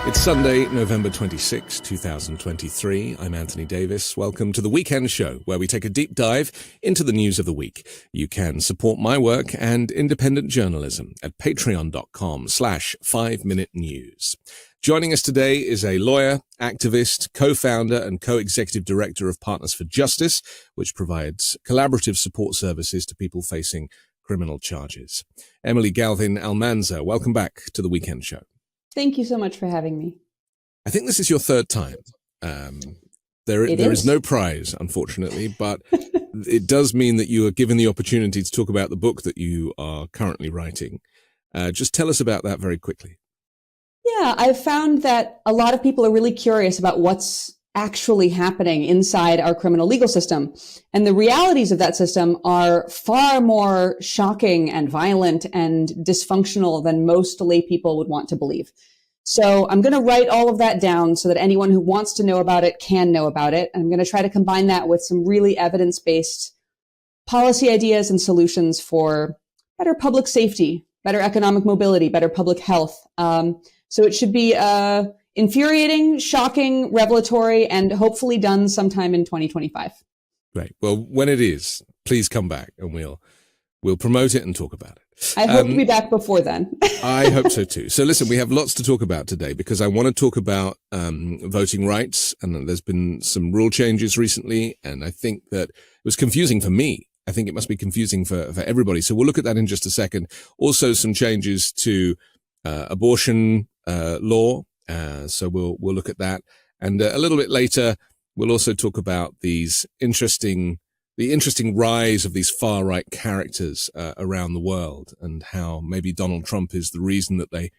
It's Sunday, November 26, 2023. I'm Anthony Davis. Welcome to the Weekend Show, where we take a deep dive into the news of the week. You can support my work and independent journalism at patreon.com/5minute news. Joining us today is a lawyer, activist, co-founder and co-executive director of Partners for Justice, which provides collaborative support services to people facing criminal charges. Emily Galvin-Almanza, welcome back to the Weekend Show. Thank you so much for having me. I think this is your third time. There is no prize, unfortunately, but it does mean that you are given the opportunity to talk about the book that you are currently writing. Just tell us about that very quickly. Yeah, I've found that a lot of people are really curious about what's actually happening inside our criminal legal system. And the realities of that system are far more shocking and violent and dysfunctional than most lay people would want to believe. So I'm going to write all of that down so that anyone who wants to know about it can know about it. I'm going to try to combine that with some really evidence-based policy ideas and solutions for better public safety, better economic mobility, better public health. So it should be infuriating, shocking, revelatory, and hopefully done sometime in 2025. Right. Well, when it is, please come back and we'll promote it and talk about it. I hope to be back before then. I hope so too. So listen, we have lots to talk about today because I want to talk about voting rights, and there's been some rule changes recently, and I think that it was confusing for me. I think it must be confusing for everybody. So we'll look at that in just a second. Also, some changes to abortion law. So we'll look at that. And a little bit later, we'll also talk about the interesting rise of these far right characters around the world, and how maybe Donald Trump is the reason that they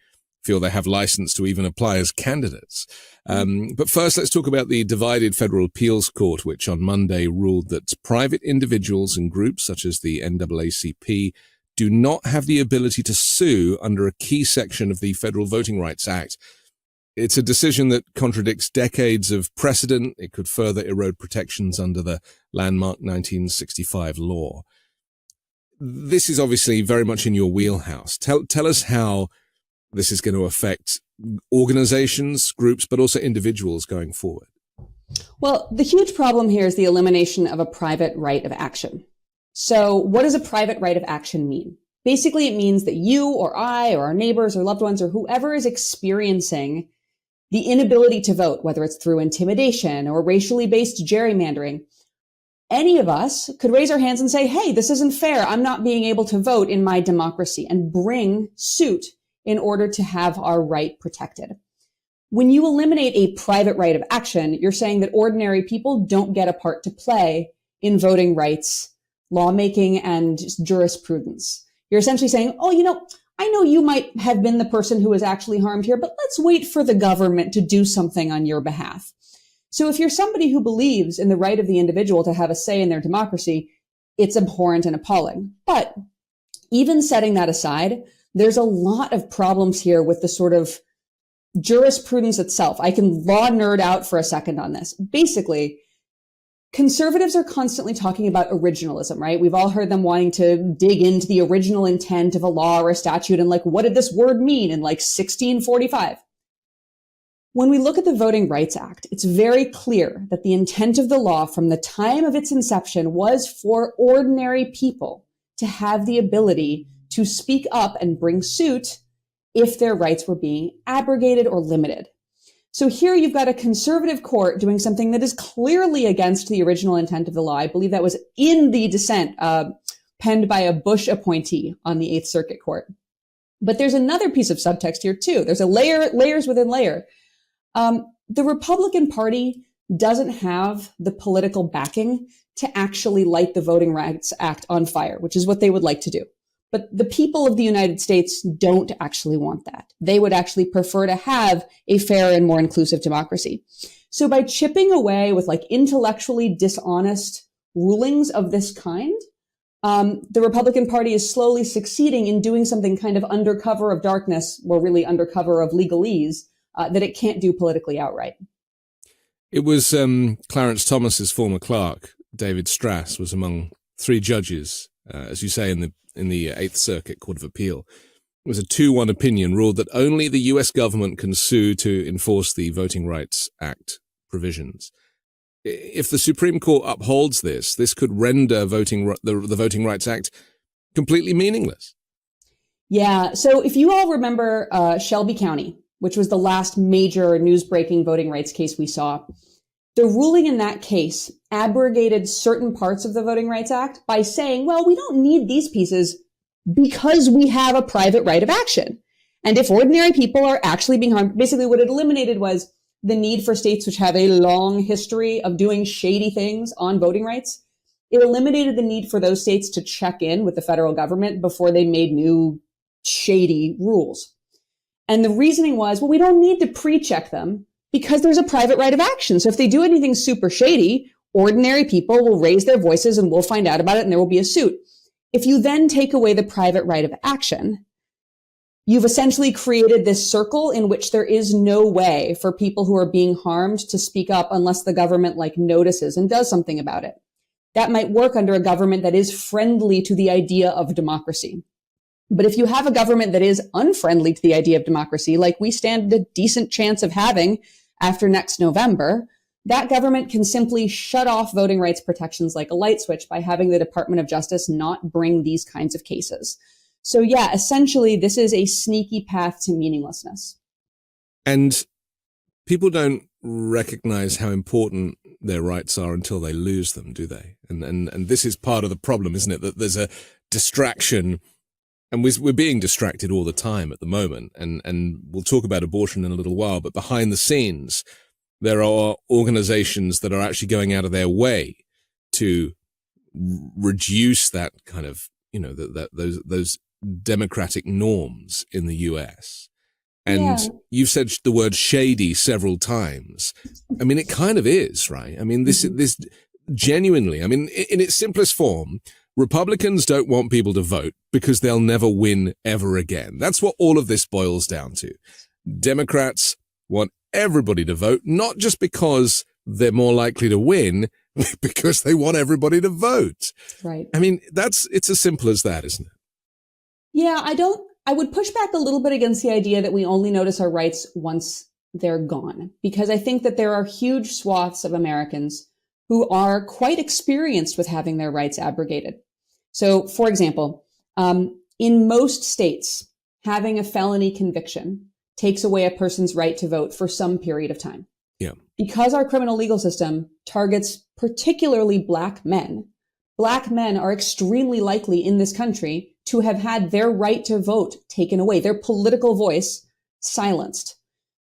feel they have license to even apply as candidates. But first, let's talk about the divided Federal Appeals Court, which on Monday ruled that private individuals and groups such as the NAACP do not have the ability to sue under a key section of the Federal Voting Rights Act. It's a decision that contradicts decades of precedent. It could further erode protections under the landmark 1965 law. This is obviously very much in your wheelhouse. Tell us how this is going to affect organizations, groups, but also individuals going forward. Well, the huge problem here is the elimination of a private right of action. So what does a private right of action mean? Basically, it means that you or I or our neighbors or loved ones or whoever is experiencing the inability to vote, whether it's through intimidation or racially based gerrymandering, any of us could raise our hands and say, hey, this isn't fair. I'm not being able to vote in my democracy, and bring suit in order to have our right protected. When you eliminate a private right of action, you're saying that ordinary people don't get a part to play in voting rights, lawmaking, and jurisprudence. You're essentially saying, oh, I know you might have been the person who was actually harmed here, but let's wait for the government to do something on your behalf. So if you're somebody who believes in the right of the individual to have a say in their democracy, it's abhorrent and appalling. But even setting that aside, there's a lot of problems here with the sort of jurisprudence itself. I can law nerd out for a second on this. Basically, conservatives are constantly talking about originalism, right? We've all heard them wanting to dig into the original intent of a law or a statute and what did this word mean in 1645? When we look at the Voting Rights Act, it's very clear that the intent of the law from the time of its inception was for ordinary people to have the ability to speak up and bring suit if their rights were being abrogated or limited. So here you've got a conservative court doing something that is clearly against the original intent of the law. I believe that was in the dissent penned by a Bush appointee on the Eighth Circuit Court. But there's another piece of subtext here too. There's layers within layer. The Republican Party doesn't have the political backing to actually light the Voting Rights Act on fire, which is what they would like to do. But the people of the United States don't actually want that. They would actually prefer to have a fair and more inclusive democracy. So by chipping away with intellectually dishonest rulings of this kind, the Republican Party is slowly succeeding in doing something kind of under cover of darkness, or really under cover of legalese, that it can't do politically outright. It was Clarence Thomas's former clerk, David Strass, was among three judges, as you say, in the Eighth Circuit Court of Appeal, was a 2-1 opinion, ruled that only the US government can sue to enforce the Voting Rights Act provisions. If the Supreme Court upholds this could render the Voting Rights Act completely meaningless. Yeah. So if you all remember Shelby County, which was the last major news-breaking voting rights case we saw, the ruling in that case abrogated certain parts of the Voting Rights Act by saying, well, we don't need these pieces because we have a private right of action. And if ordinary people are actually being harmed, basically what it eliminated was the need for states which have a long history of doing shady things on voting rights. It eliminated the need for those states to check in with the federal government before they made new shady rules. And the reasoning was, well, we don't need to pre-check them because there's a private right of action. So if they do anything super shady, ordinary people will raise their voices and we'll find out about it and there will be a suit. If you then take away the private right of action, you've essentially created this circle in which there is no way for people who are being harmed to speak up unless the government notices and does something about it. That might work under a government that is friendly to the idea of democracy. But if you have a government that is unfriendly to the idea of democracy, like we stand a decent chance of having after next November, that government can simply shut off voting rights protections like a light switch by having the Department of Justice not bring these kinds of cases. So yeah, essentially, this is a sneaky path to meaninglessness. And people don't recognize how important their rights are until they lose them, do they? And this is part of the problem, isn't it? That there's a distraction, and we're being distracted all the time at the moment. And we'll talk about abortion in a little while, but behind the scenes, there are organizations that are actually going out of their way to reduce that kind of, those democratic norms in the US. And you've said the word shady several times. I mean, it kind of is, right? I mean, this genuinely, I mean, in its simplest form, Republicans don't want people to vote because they'll never win ever again. That's what all of this boils down to. Democrats want everybody to vote, not just because they're more likely to win, because they want everybody to vote. Right. I mean, it's as simple as that, isn't it? Yeah, I would push back a little bit against the idea that we only notice our rights once they're gone, because I think that there are huge swaths of Americans who are quite experienced with having their rights abrogated. So, for example, in most states, having a felony conviction takes away a person's right to vote for some period of time. Yeah. Because our criminal legal system targets particularly Black men are extremely likely in this country to have had their right to vote taken away, their political voice silenced.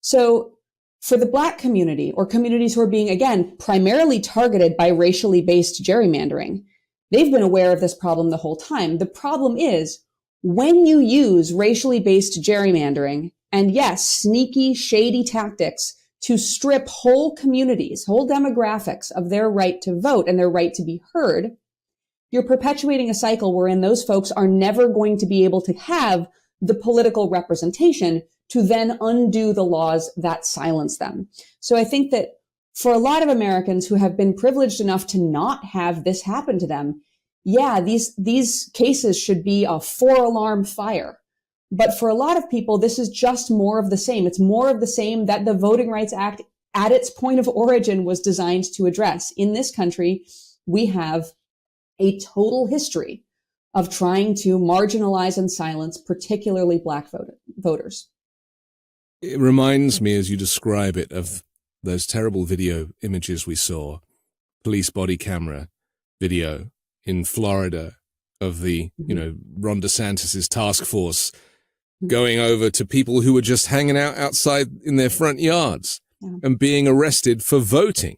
So for the Black community, or communities who are being, again, primarily targeted by racially based gerrymandering, they've been aware of this problem the whole time. The problem is when you use racially based gerrymandering and, yes, sneaky, shady tactics to strip whole communities, whole demographics of their right to vote and their right to be heard, you're perpetuating a cycle wherein those folks are never going to be able to have the political representation to then undo the laws that silence them. So I think that for a lot of Americans who have been privileged enough to not have this happen to them, yeah, these cases should be a 4-alarm fire. But for a lot of people, this is just more of the same. It's more of the same that the Voting Rights Act at its point of origin was designed to address. In this country, we have a total history of trying to marginalize and silence particularly Black voters. It reminds me, as you describe it, of those terrible video images we saw, police body camera video in Florida of the, Ron DeSantis's task force going over to people who were just hanging out outside in their front yards and being arrested for voting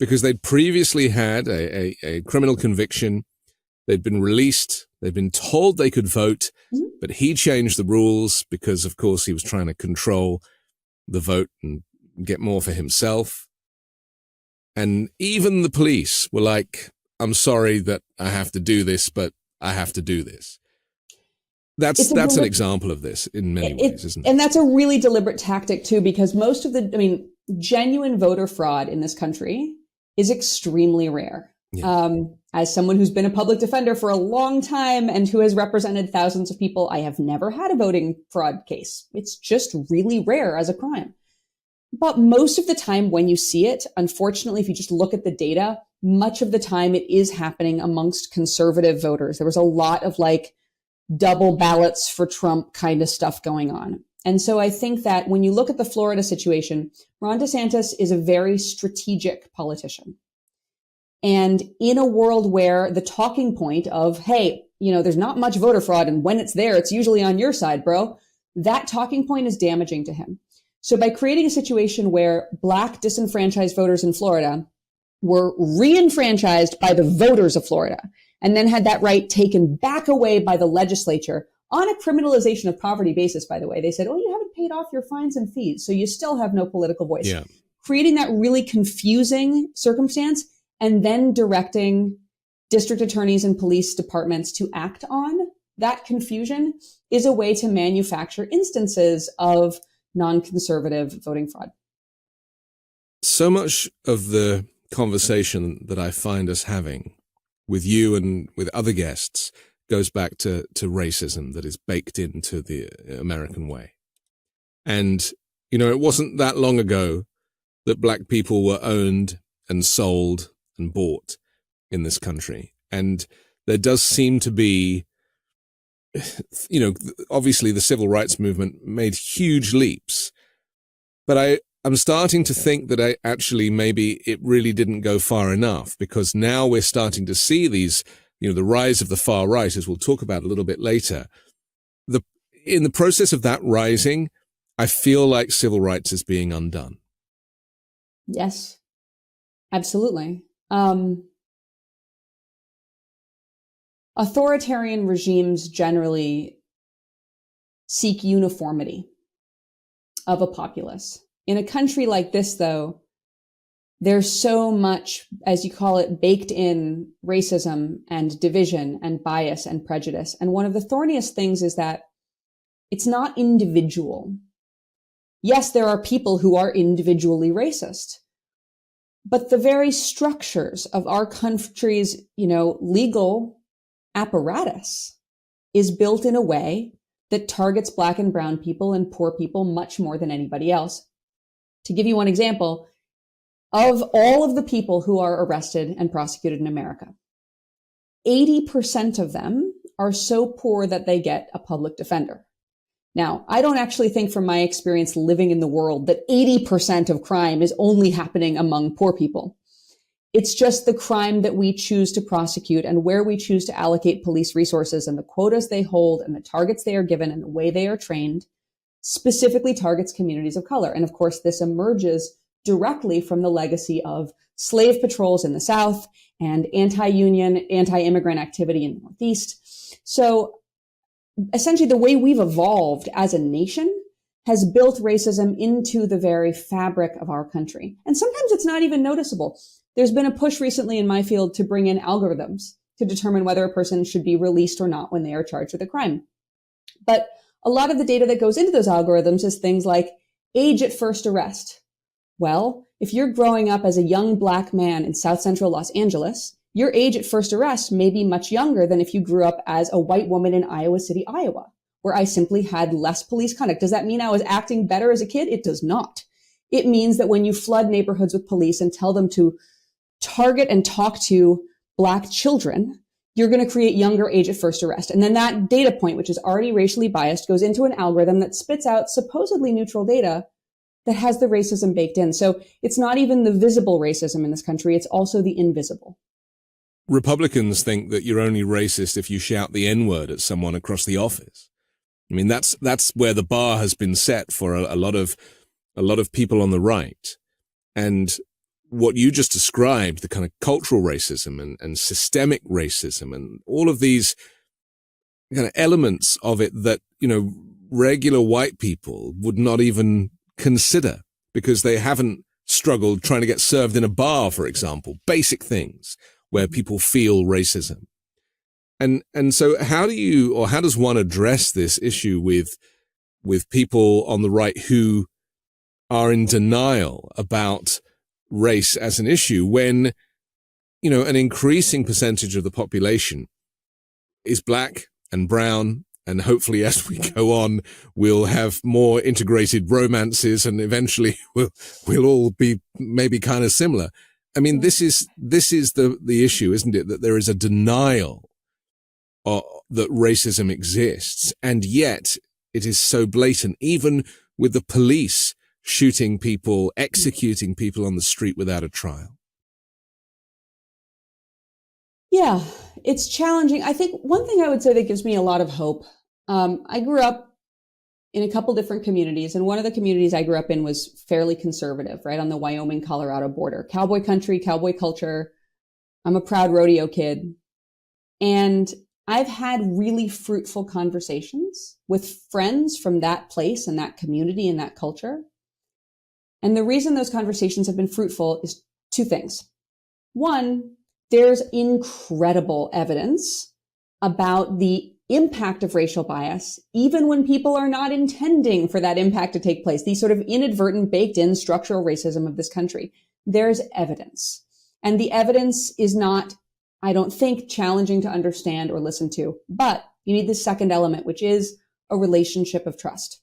because they'd previously had a criminal conviction. They'd been released. They'd been told they could vote, but he changed the rules because, of course, he was trying to control the vote and get more for himself. And even the police were like, I'm sorry that I have to do this, but I have to do this. That's an example of this in many ways, isn't it? And that's a really deliberate tactic, too, because most of genuine voter fraud in this country is extremely rare. Yeah. As someone who's been a public defender for a long time and who has represented thousands of people, I have never had a voting fraud case. It's just really rare as a crime. But most of the time when you see it, unfortunately, if you just look at the data, much of the time it is happening amongst conservative voters. There was a lot of like double ballots for Trump kind of stuff going on. And so I think that when you look at the Florida situation, Ron DeSantis is a very strategic politician. And in a world where the talking point of, hey, there's not much voter fraud, and when it's there, it's usually on your side, bro, that talking point is damaging to him. So by creating a situation where Black disenfranchised voters in Florida were re-enfranchised by the voters of Florida and then had that right taken back away by the legislature on a criminalization of poverty basis, by the way, they said, oh, you haven't paid off your fines and fees, so you still have no political voice. Yeah. Creating that really confusing circumstance and then directing district attorneys and police departments to act on that confusion is a way to manufacture instances of non-conservative voting fraud. So much of the conversation that I find us having with you and with other guests goes back to racism that is baked into the American way. And, it wasn't that long ago that Black people were owned and sold and bought in this country. And there does seem to be, obviously the civil rights movement made huge leaps, but I'm starting to think that maybe it really didn't go far enough, because now we're starting to see these, the rise of the far right, as we'll talk about a little bit later. In the process of that rising, I feel like civil rights is being undone. Yes, absolutely. Authoritarian regimes generally seek uniformity of a populace. In a country like this, though, there's so much, as you call it, baked in racism and division and bias and prejudice. And one of the thorniest things is that it's not individual. Yes, there are people who are individually racist, but the very structures of our country's, legal apparatus is built in a way that targets Black and brown people and poor people much more than anybody else. To give you one example, of all of the people who are arrested and prosecuted in America, 80% of them are so poor that they get a public defender. Now, I don't actually think from my experience living in the world that 80% of crime is only happening among poor people. It's just the crime that we choose to prosecute and where we choose to allocate police resources and the quotas they hold and the targets they are given and the way they are trained specifically targets communities of color. And of course, this emerges directly from the legacy of slave patrols in the South and anti-union, anti-immigrant activity in the Northeast. So essentially, the way we've evolved as a nation has built racism into the very fabric of our country. And sometimes it's not even noticeable. There's been a push recently in my field to bring in algorithms to determine whether a person should be released or not when they are charged with a crime. But a lot of the data that goes into those algorithms is things like age at first arrest. Well, if you're growing up as a young Black man in South Central Los Angeles, your age at first arrest may be much younger than if you grew up as a white woman in Iowa City, Iowa, where I simply had less police conduct. Does that mean I was acting better as a kid? It does not. It means that when you flood neighborhoods with police and tell them to target and talk to Black children, you're going to create younger age at first arrest. And then that data point, which is already racially biased, goes into an algorithm that spits out supposedly neutral data that has the racism baked in. So it's not even the visible racism in this country. It's also the invisible. Republicans think that you're only racist if you shout the N-word at someone across the office. I mean, that's where the bar has been set for a lot of people on the right. And what you just described, the kind of cultural racism and systemic racism and all of these kind of elements of it that, regular white people would not even consider because they haven't struggled trying to get served in a bar, for example, basic things where people feel racism. And so how does one address this issue with people on the right who are in denial about race as an issue when an increasing percentage of the population is black and brown. And hopefully as we go on, we'll have more integrated romances and eventually we'll all be maybe kind of similar. I mean, this is the issue, isn't it? That there is a denial that racism exists. And yet it is so blatant, even with the police shooting people, executing people on the street without a trial. Yeah, it's challenging. I think one thing I would say that gives me a lot of hope. I grew up in a couple different communities, and one of the communities I grew up in was fairly conservative, right on the Wyoming-Colorado border. Cowboy country, cowboy culture. I'm a proud rodeo kid. And I've had really fruitful conversations with friends from that place and that community and that culture. And the reason those conversations have been fruitful is two things. One, there's incredible evidence about the impact of racial bias, even when people are not intending for that impact to take place, these sort of inadvertent, baked-in structural racism of this country. There's evidence. And the evidence is not, I don't think, challenging to understand or listen to. But you need the second element, which is a relationship of trust.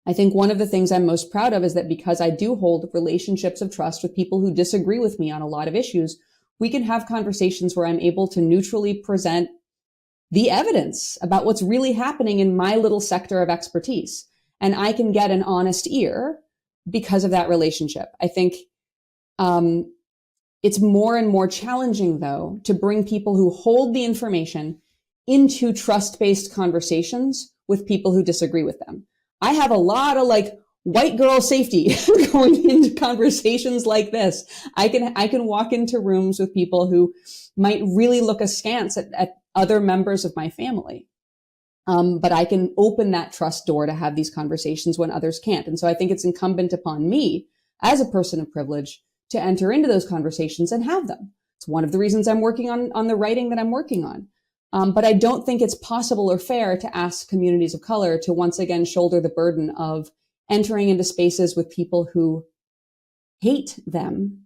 I think one of the things I'm most proud of is that because I do hold relationships of trust with people who disagree with me on a lot of issues, we can have conversations where I'm able to neutrally present the evidence about what's really happening in my little sector of expertise. And I can get an honest ear because of that relationship. I think it's more and more challenging, though, to bring people who hold the information into trust-based conversations with people who disagree with them. I have a lot of white girl safety going into conversations like this. I can walk into rooms with people who might really look askance at other members of my family. But I can open that trust door to have these conversations when others can't. And so I think it's incumbent upon me as a person of privilege to enter into those conversations and have them. It's one of the reasons I'm working on the writing that I'm working on. But I don't think it's possible or fair to ask communities of color to once again shoulder the burden of entering into spaces with people who hate them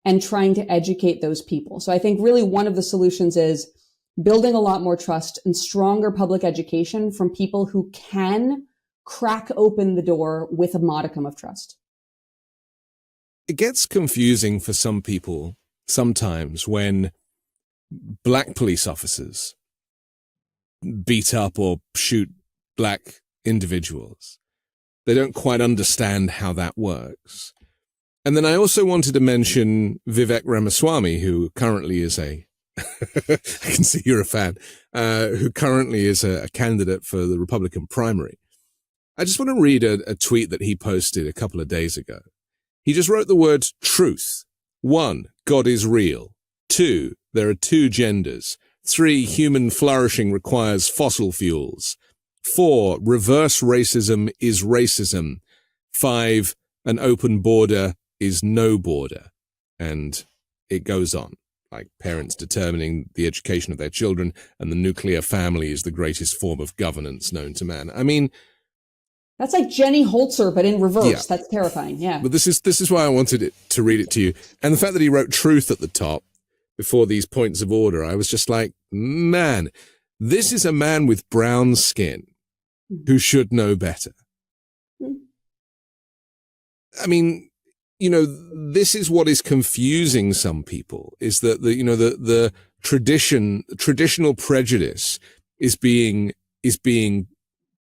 and trying to educate those people. So I think really one of the solutions is building a lot more trust and stronger public education from people who can crack open the door with a modicum of trust. It gets confusing for some people sometimes when black police officers beat up or shoot black individuals. They don't quite understand how that works. And then I also wanted to mention Vivek Ramaswamy, who currently is I can see you're a fan, who currently is a candidate for the Republican primary. I just want to read a tweet that he posted a couple of days ago. He just wrote the words truth. 1, God is real. 2, there are 2 genders. 3, human flourishing requires fossil fuels. 4, reverse racism is racism. 5, an open border is no border. And it goes on, like parents determining the education of their children, and the nuclear family is the greatest form of governance known to man. I mean, that's like Jenny Holzer, but in reverse. Yeah. That's terrifying. Yeah. But this is why I wanted to read it to you. And the fact that he wrote truth at the top before these points of order, I was just like, man, this is a man with brown skin who should know better. I mean, this is what is confusing some people, is that the traditional prejudice is being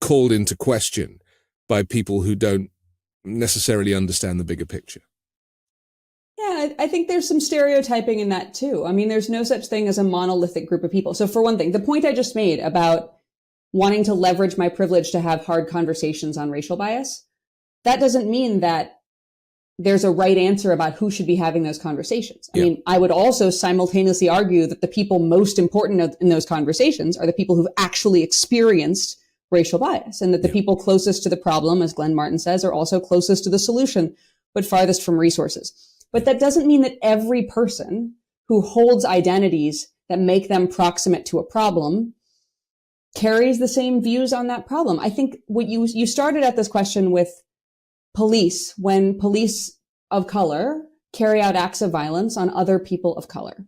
called into question by people who don't necessarily understand the bigger picture. Yeah, I think there's some stereotyping in that too. I mean, there's no such thing as a monolithic group of people. So for one thing, the point I just made about wanting to leverage my privilege to have hard conversations on racial bias, that doesn't mean that there's a right answer about who should be having those conversations. I mean, I would also simultaneously argue that the people most important in those conversations are the people who've actually experienced racial bias, and that the people closest to the problem, as Glenn Martin says, are also closest to the solution, but farthest from resources. But that doesn't mean that every person who holds identities that make them proximate to a problem carries the same views on that problem. I think what you started at this question with police, when police of color carry out acts of violence on other people of color.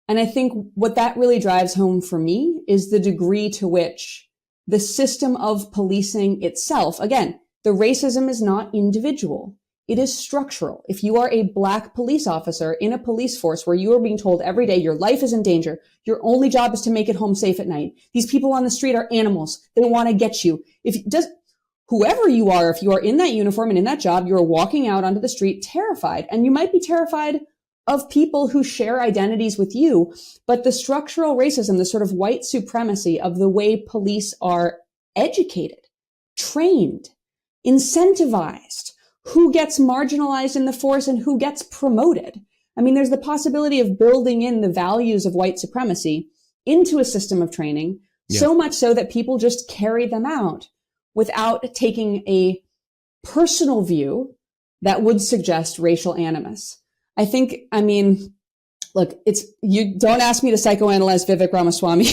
And I think what that really drives home for me is the degree to which the system of policing itself, again, the racism is not individual. It is structural. If you are a Black police officer in a police force where you are being told every day your life is in danger, your only job is to make it home safe at night. These people on the street are animals. They want to get you. Whoever you are, if you are in that uniform and in that job, you're walking out onto the street terrified. And you might be terrified of people who share identities with you. But the structural racism, the sort of white supremacy of the way police are educated, trained, incentivized, who gets marginalized in the force and who gets promoted. I mean, there's the possibility of building in the values of white supremacy into a system of training, so much so that people just carry them out without taking a personal view that would suggest racial animus. Look, you don't ask me to psychoanalyze Vivek Ramaswamy,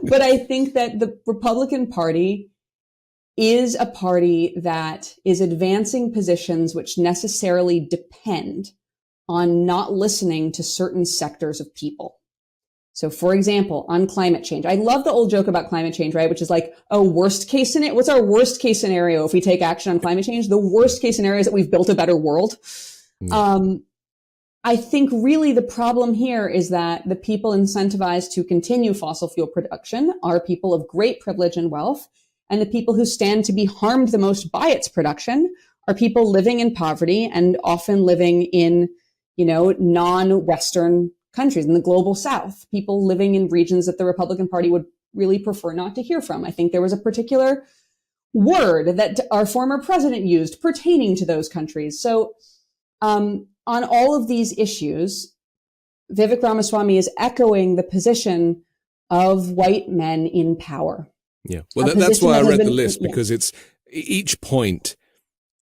but I think that the Republican Party is a party that is advancing positions which necessarily depend on not listening to certain sectors of people. So for example, on climate change, I love the old joke about climate change, right? Which is like, worst case scenario. What's our worst case scenario if we take action on climate change? The worst case scenario is that we've built a better world. I think really the problem here is that the people incentivized to continue fossil fuel production are people of great privilege and wealth. And the people who stand to be harmed the most by its production are people living in poverty and often living in, non-Western countries in the global South, people living in regions that the Republican Party would really prefer not to hear from. I think there was a particular word that our former president used pertaining to those countries. So on all of these issues, Vivek Ramaswamy is echoing the position of white men in power. Yeah, well, that's why I read the list, because it's each point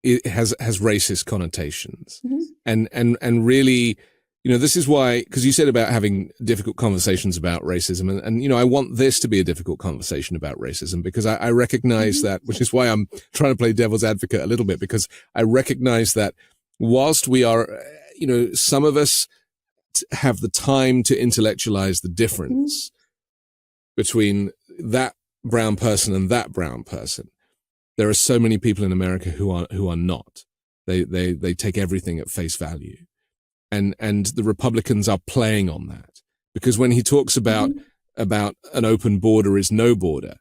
it has racist connotations, and really, this is why, because you said about having difficult conversations about racism, and I want this to be a difficult conversation about racism because I recognize that, which is why I'm trying to play devil's advocate a little bit, because I recognize that whilst we are, some of us have the time to intellectualize the difference between that brown person and that brown person, there are so many people in America who are not. They take everything at face value, and the Republicans are playing on that, because when he talks about an open border is no border,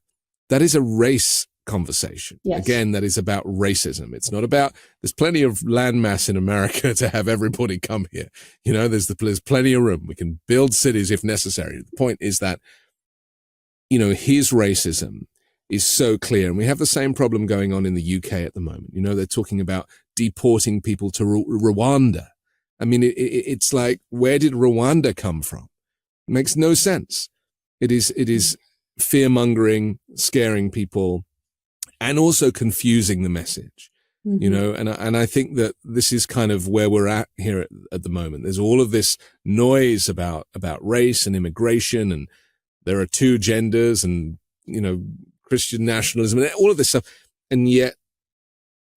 that is a race conversation. Yes. Again, that is about racism. It's not about, there's plenty of landmass in America to have everybody come here. There's plenty of room. We can build cities if necessary. The point is that his racism is so clear. And we have the same problem going on in the UK at the moment. They're talking about deporting people to Rwanda. I mean, it's like, where did Rwanda come from? It makes no sense. It is fear-mongering, scaring people, and also confusing the message. And I think that this is kind of where we're at here at the moment. There's all of this noise about race and immigration, and there are two genders, and, Christian nationalism and all of this stuff. And yet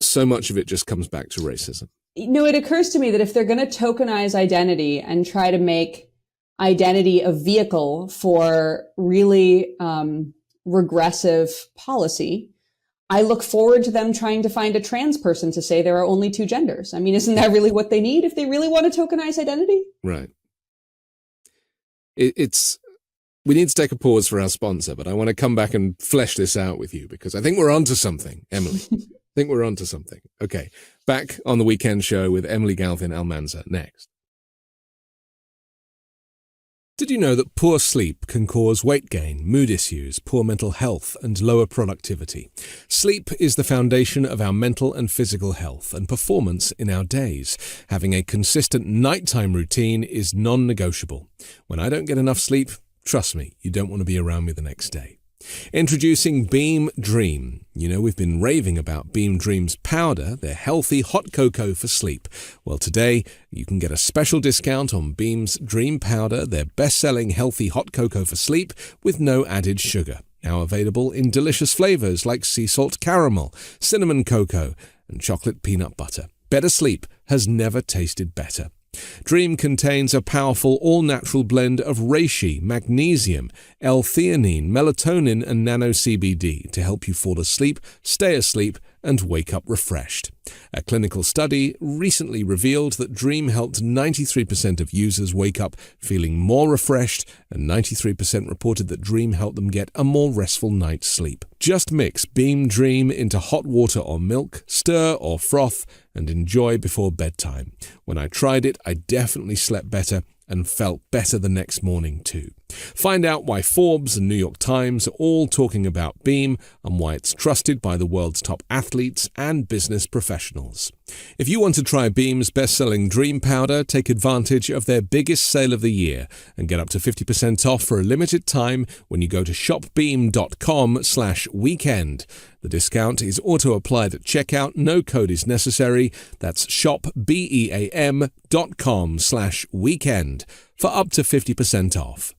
so much of it just comes back to racism. It occurs to me that if they're going to tokenize identity and try to make identity a vehicle for really regressive policy, I look forward to them trying to find a trans person to say there are only two genders. I mean, isn't that really what they need if they really want to tokenize identity? Right. We need to take a pause for our sponsor, but I want to come back and flesh this out with you, because I think we're onto something, Emily. I think we're onto something. Okay, back on the weekend show with Emily Galvin-Almanza next. Did you know that poor sleep can cause weight gain, mood issues, poor mental health, and lower productivity? Sleep is the foundation of our mental and physical health and performance in our days. Having a consistent nighttime routine is non-negotiable. When I don't get enough sleep, trust me, you don't want to be around me the next day. Introducing Beam Dream. We've been raving about Beam Dream's powder, their healthy hot cocoa for sleep. Well, today you can get a special discount on Beam's Dream Powder, their best-selling healthy hot cocoa for sleep with no added sugar. Now available in delicious flavors like sea salt caramel, cinnamon cocoa, and chocolate peanut butter. Better sleep has never tasted better. Dream contains a powerful all-natural blend of reishi, magnesium, L-theanine, melatonin, and nano-CBD to help you fall asleep, stay asleep, and wake up refreshed. A clinical study recently revealed that Dream helped 93% of users wake up feeling more refreshed, and 93% reported that Dream helped them get a more restful night's sleep. Just mix Beam Dream into hot water or milk, stir or froth, and enjoy before bedtime. When I tried it, I definitely slept better and felt better the next morning too. Find out why Forbes and New York Times are all talking about Beam and why it's trusted by the world's top athletes and business professionals. If you want to try Beam's best-selling Dream Powder, take advantage of their biggest sale of the year and get up to 50% off for a limited time when you go to shopbeam.com/weekend. The discount is auto-applied at checkout. No code is necessary. That's shopbeam.com/weekend for up to 50% off.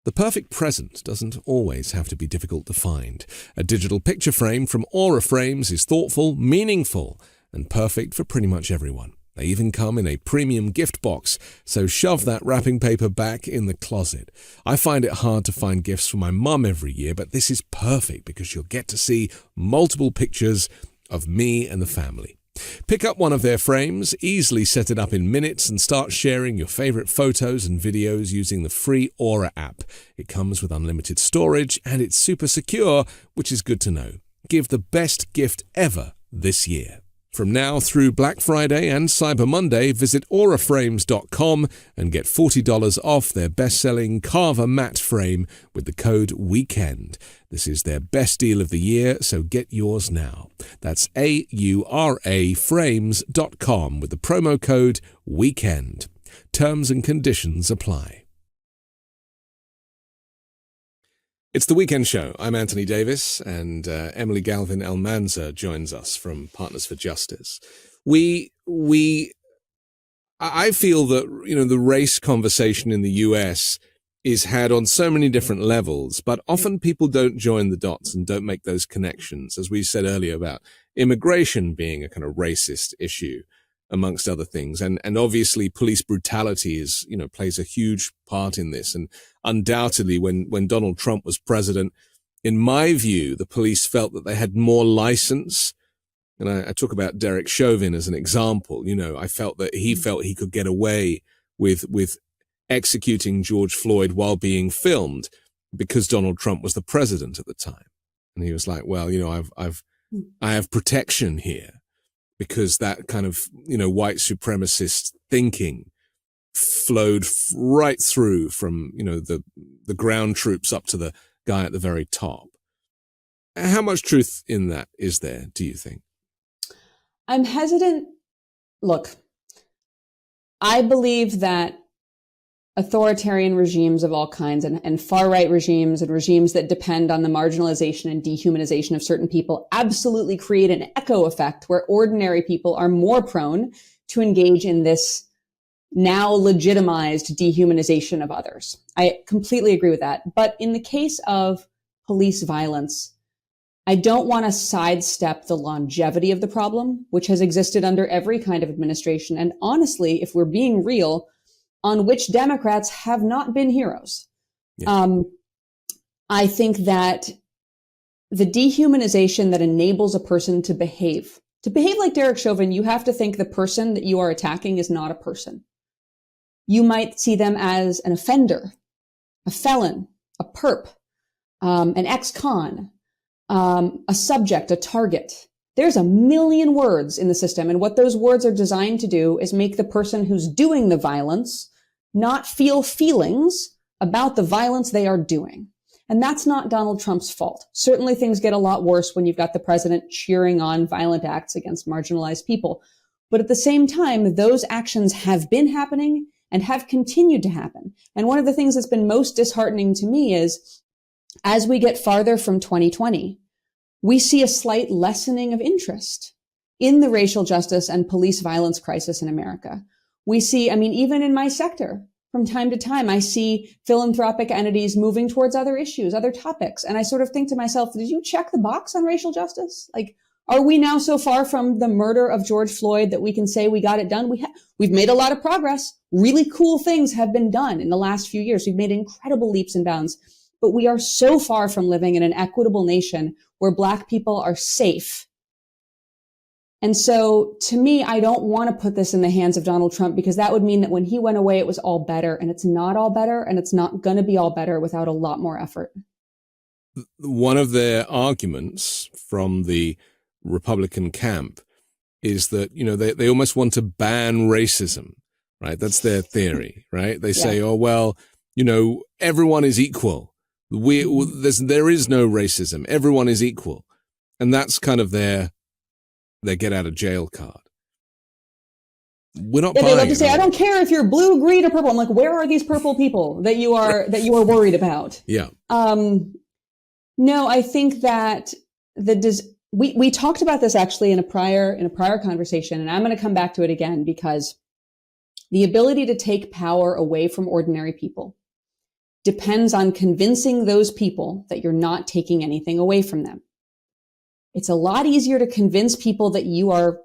The perfect present doesn't always have to be difficult to find. A digital picture frame from Aura Frames is thoughtful, meaningful, and perfect for pretty much everyone. They even come in a premium gift box, so shove that wrapping paper back in the closet. I find it hard to find gifts for my mum every year, but this is perfect because you'll get to see multiple pictures of me and the family. Pick up one of their frames, easily set it up in minutes, and start sharing your favorite photos and videos using the free Aura app. It comes with unlimited storage, and it's super secure, which is good to know. Give the best gift ever this year. From now through Black Friday and Cyber Monday, visit auraframes.com and get $40 off their best-selling Carver matte frame with the code WEEKEND. This is their best deal of the year, so get yours now. That's auraframes.com with the promo code WEEKEND. Terms and conditions apply. It's the Weekend Show. I'm Anthony Davis, and Emily Galvin-Almanza joins us from Partners for Justice. I feel that, the race conversation in the US is had on so many different levels, but often people don't join the dots and don't make those connections, as we said earlier about immigration being a kind of racist issue, amongst other things. And obviously police brutality is, plays a huge part in this. And undoubtedly when Donald Trump was president, in my view, the police felt that they had more license. And I talk about Derek Chauvin as an example. I felt that he felt he could get away with executing George Floyd while being filmed because Donald Trump was the president at the time. And he was like, well, I have protection here. Because that kind of, white supremacist thinking flowed right through from, the ground troops up to the guy at the very top. How much truth in that is there, do you think? I'm hesitant. Look, I believe that authoritarian regimes of all kinds and far-right regimes and regimes that depend on the marginalization and dehumanization of certain people absolutely create an echo effect where ordinary people are more prone to engage in this now legitimized dehumanization of others. I completely agree with that. But in the case of police violence, I don't want to sidestep the longevity of the problem, which has existed under every kind of administration. And honestly, if we're being real, on which Democrats have not been heroes. Yeah. I think that the dehumanization that enables a person to behave like Derek Chauvin, you have to think the person that you are attacking is not a person. You might see them as an offender, a felon, a perp, an ex-con, a subject, a target. There's a million words in the system, and what those words are designed to do is make the person who's doing the violence not feel feelings about the violence they are doing. And that's not Donald Trump's fault. Certainly things get a lot worse when you've got the president cheering on violent acts against marginalized people. But at the same time, those actions have been happening and have continued to happen. And one of the things that's been most disheartening to me is as we get farther from 2020, we see a slight lessening of interest in the racial justice and police violence crisis in America. We see, even in my sector, from time to time, I see philanthropic entities moving towards other issues, other topics. And I sort of think to myself, did you check the box on racial justice? Like, Are we now so far from the murder of George Floyd that we can say we got it done? We've made a lot of progress. Really cool things have been done in the last few years. We've made incredible leaps and bounds, but we are so far from living in an equitable nation where Black people are safe. And so to me, I don't want to put this in the hands of Donald Trump, because that would mean that when he went away, it was all better, and it's not all better, and it's not going to be all better without a lot more effort. One of their arguments from the Republican camp is that, they almost want to ban racism, right? That's their theory, right? They say, oh, well, everyone is equal. There is no racism. Everyone is equal. And that's kind of their get out of jail card. We're not buying they love to it, say, I don't care if you're blue, green, or purple. I'm like, where are these purple people that you are worried about? Yeah. No, I think that we talked about this actually in a prior conversation, and I'm going to come back to it again, because the ability to take power away from ordinary people depends on convincing those people that you're not taking anything away from them. It's a lot easier to convince people that you are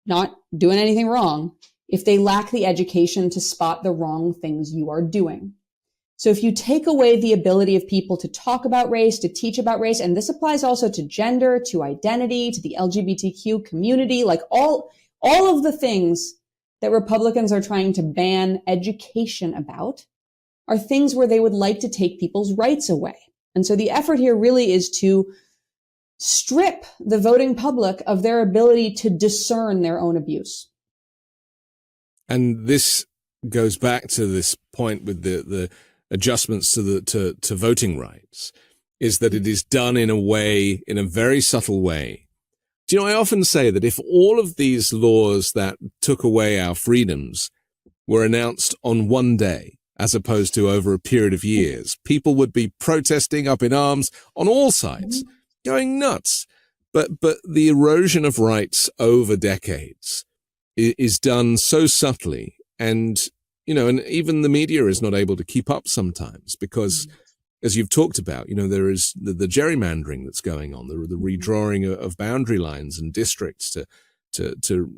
not doing anything wrong if they lack the education to spot the wrong things you are doing. So if you take away the ability of people to talk about race, to teach about race, and this applies also to gender, to identity, to the LGBTQ community, like all of the things that Republicans are trying to ban education about are things where they would like to take people's rights away. And so the effort here really is to strip the voting public of their ability to discern their own abuse. And this goes back to this point with the adjustments to voting rights, is that it is done in a very subtle way. Do you know, I often say that if all of these laws that took away our freedoms were announced on one day, as opposed to over a period of years, people would be protesting up in arms on all sides, going nuts. But the erosion of rights over decades is done so subtly, and even the media is not able to keep up sometimes, because as you've talked about, there is the gerrymandering that's going on, the redrawing of boundary lines and districts to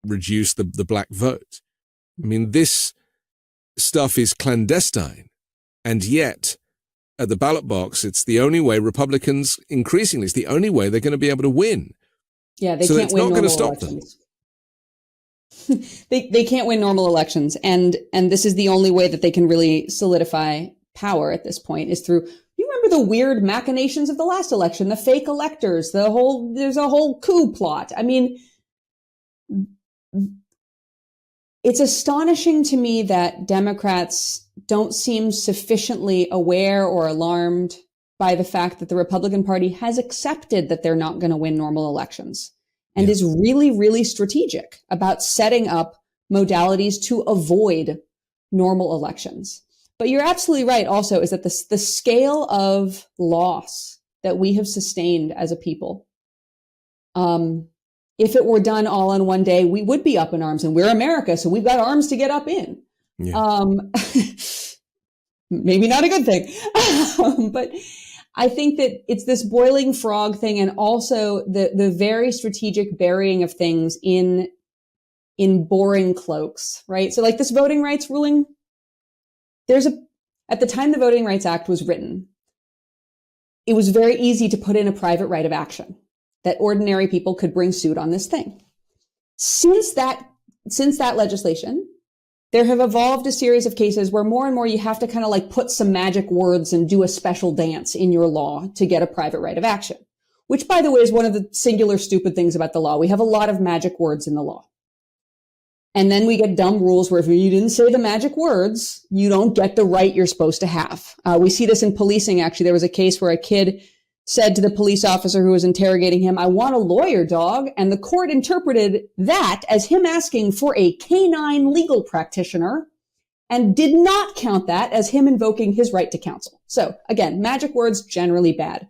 reduce the black vote. I mean, this stuff is clandestine, and yet at the ballot box, it's the only way Republicans, increasingly, it's the only way they're going to be able to win. Yeah, they can't win normal elections. They can't win normal elections, and this is the only way that they can really solidify power at this point, is through. You remember the weird machinations of the last election, the fake electors, there's a whole coup plot. I mean, it's astonishing to me that Democrats don't seem sufficiently aware or alarmed by the fact that the Republican Party has accepted that they're not going to win normal elections, and is really, really strategic about setting up modalities to avoid normal elections. But you're absolutely right also, is that the scale of loss that we have sustained as a people, if it were done all in one day, we would be up in arms, and we're America, so we've got arms to get up in. Yeah. Maybe not a good thing. But I think that it's this boiling frog thing, and also the very strategic burying of things in boring cloaks, right? So like this voting rights ruling, at the time the Voting Rights Act was written, it was very easy to put in a private right of action that ordinary people could bring suit on this thing. Since that legislation, there have evolved a series of cases where more and more you have to kind of like put some magic words and do a special dance in your law to get a private right of action, which, by the way, is one of the singular stupid things about the law. We have a lot of magic words in the law. And then we get dumb rules where if you didn't say the magic words, you don't get the right you're supposed to have. We see this in policing, actually. There was a case where a kid said to the police officer who was interrogating him, "I want a lawyer, dog." And the court interpreted that as him asking for a canine legal practitioner and did not count that as him invoking his right to counsel. So again, magic words, generally bad.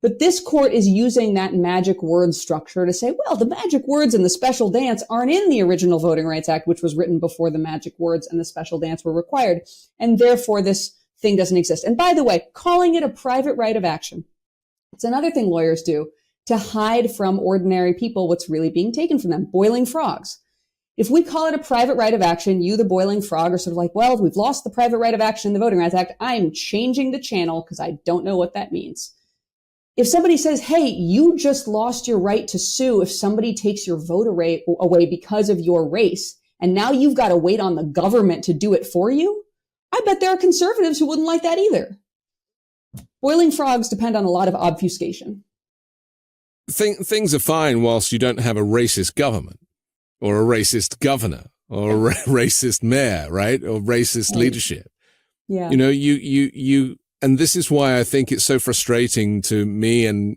But this court is using that magic word structure to say, well, the magic words and the special dance aren't in the original Voting Rights Act, which was written before the magic words and the special dance were required. And therefore, this thing doesn't exist. And by the way, calling it a private right of action, it's another thing lawyers do. to hide from ordinary people what's really being taken from them. Boiling frogs. If we call it a private right of action, you, the boiling frog, are sort of like, well, we've lost the private right of action in the Voting Rights Act. I'm changing the channel because I don't know what that means. If somebody says, hey, you just lost your right to sue if somebody takes your vote away because of your race, and now you've got to wait on the government to do it for you, I bet there are conservatives who wouldn't like that either. Boiling frogs depend on a lot of obfuscation. Things are fine whilst you don't have a racist government or a racist governor or a racist mayor, right? Or racist leadership. Yeah. You know, you, and this is why I think it's so frustrating to me and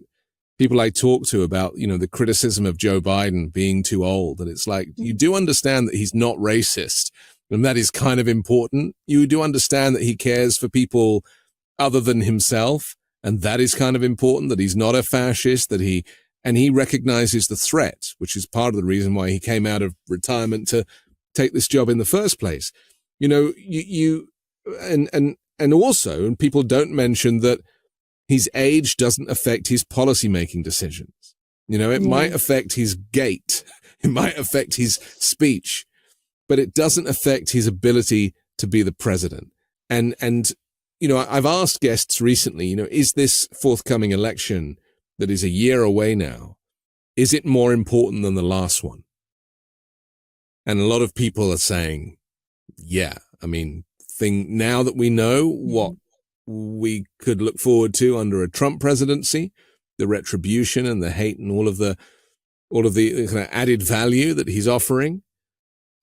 people I talk to about, you know, the criticism of Joe Biden being too old. And it's like, you do understand that he's not racist, and that is kind of important. You do understand that he cares for people other than himself, and that is kind of important, that he's not a fascist, that he recognizes the threat, which is part of the reason why he came out of retirement to take this job in the first place. You know, and also, and people don't mention that his age doesn't affect his policy-making decisions. You know, it might affect his gait. It might affect his speech, but it doesn't affect his ability to be the president. And, you know, I've asked guests recently, you know, is this forthcoming election that is a year away now, is it more important than the last one? And a lot of people are saying, yeah, I mean, now that we know what we could look forward to under a Trump presidency, the retribution and the hate and all of the kind of added value that he's offering,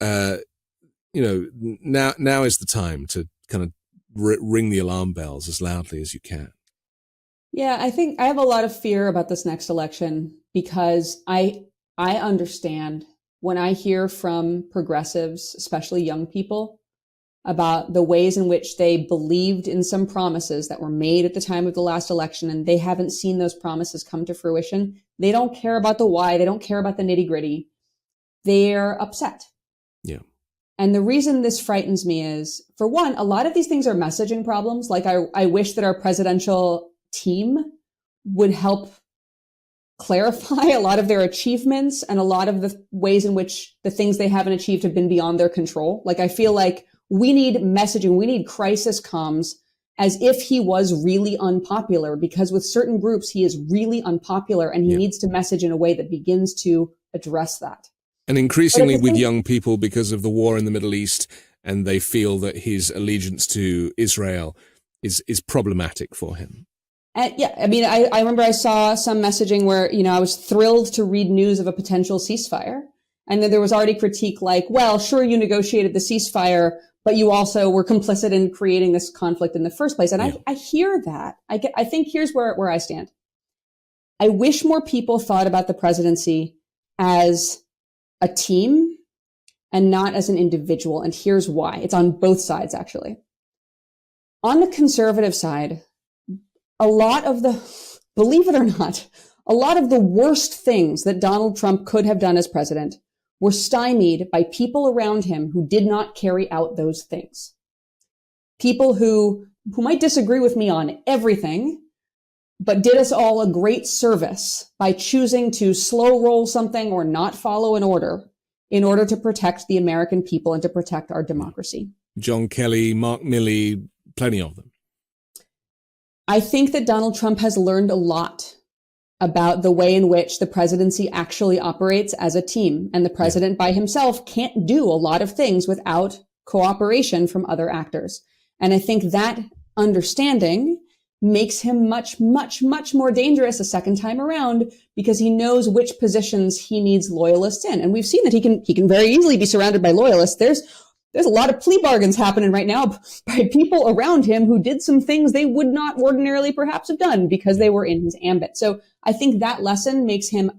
you know, now is the time to kind of ring the alarm bells as loudly as you can. Yeah, I think I have a lot of fear about this next election because I understand when I hear from progressives, especially young people, about the ways in which they believed in some promises that were made at the time of the last election, and they haven't seen those promises come to fruition. They don't care about the why. They don't care about the nitty gritty. They're upset. Yeah. And the reason this frightens me is, for one, a lot of these things are messaging problems. Like I wish that our presidential team would help clarify a lot of their achievements and a lot of the ways in which the things they haven't achieved have been beyond their control. Like I feel like we need messaging, we need crisis comms as if he was really unpopular, because with certain groups, he is really unpopular and he needs to message in a way that begins to address that. And increasingly with young people because of the war in the Middle East, and they feel that his allegiance to Israel is problematic for him. And yeah, I mean, I remember I saw some messaging where, you know, I was thrilled to read news of a potential ceasefire. And then there was already critique like, well, sure, you negotiated the ceasefire, but you also were complicit in creating this conflict in the first place. And I hear that. I think here's where I stand. I wish more people thought about the presidency as a team and not as an individual. And here's why. It's on both sides, actually. On the conservative side, a lot of the, believe it or not, a lot of the worst things that Donald Trump could have done as president were stymied by people around him who did not carry out those things. People who might disagree with me on everything, but did us all a great service by choosing to slow roll something or not follow an order in order to protect the American people and to protect our democracy. John Kelly, Mark Milley, plenty of them. I think that Donald Trump has learned a lot about the way in which the presidency actually operates as a team. And the president by himself can't do a lot of things without cooperation from other actors. And I think that understanding makes him much, much, much more dangerous a second time around, because he knows which positions he needs loyalists in. And we've seen that he can very easily be surrounded by loyalists. There's a lot of plea bargains happening right now by people around him who did some things they would not ordinarily perhaps have done because they were in his ambit. So I think that lesson makes him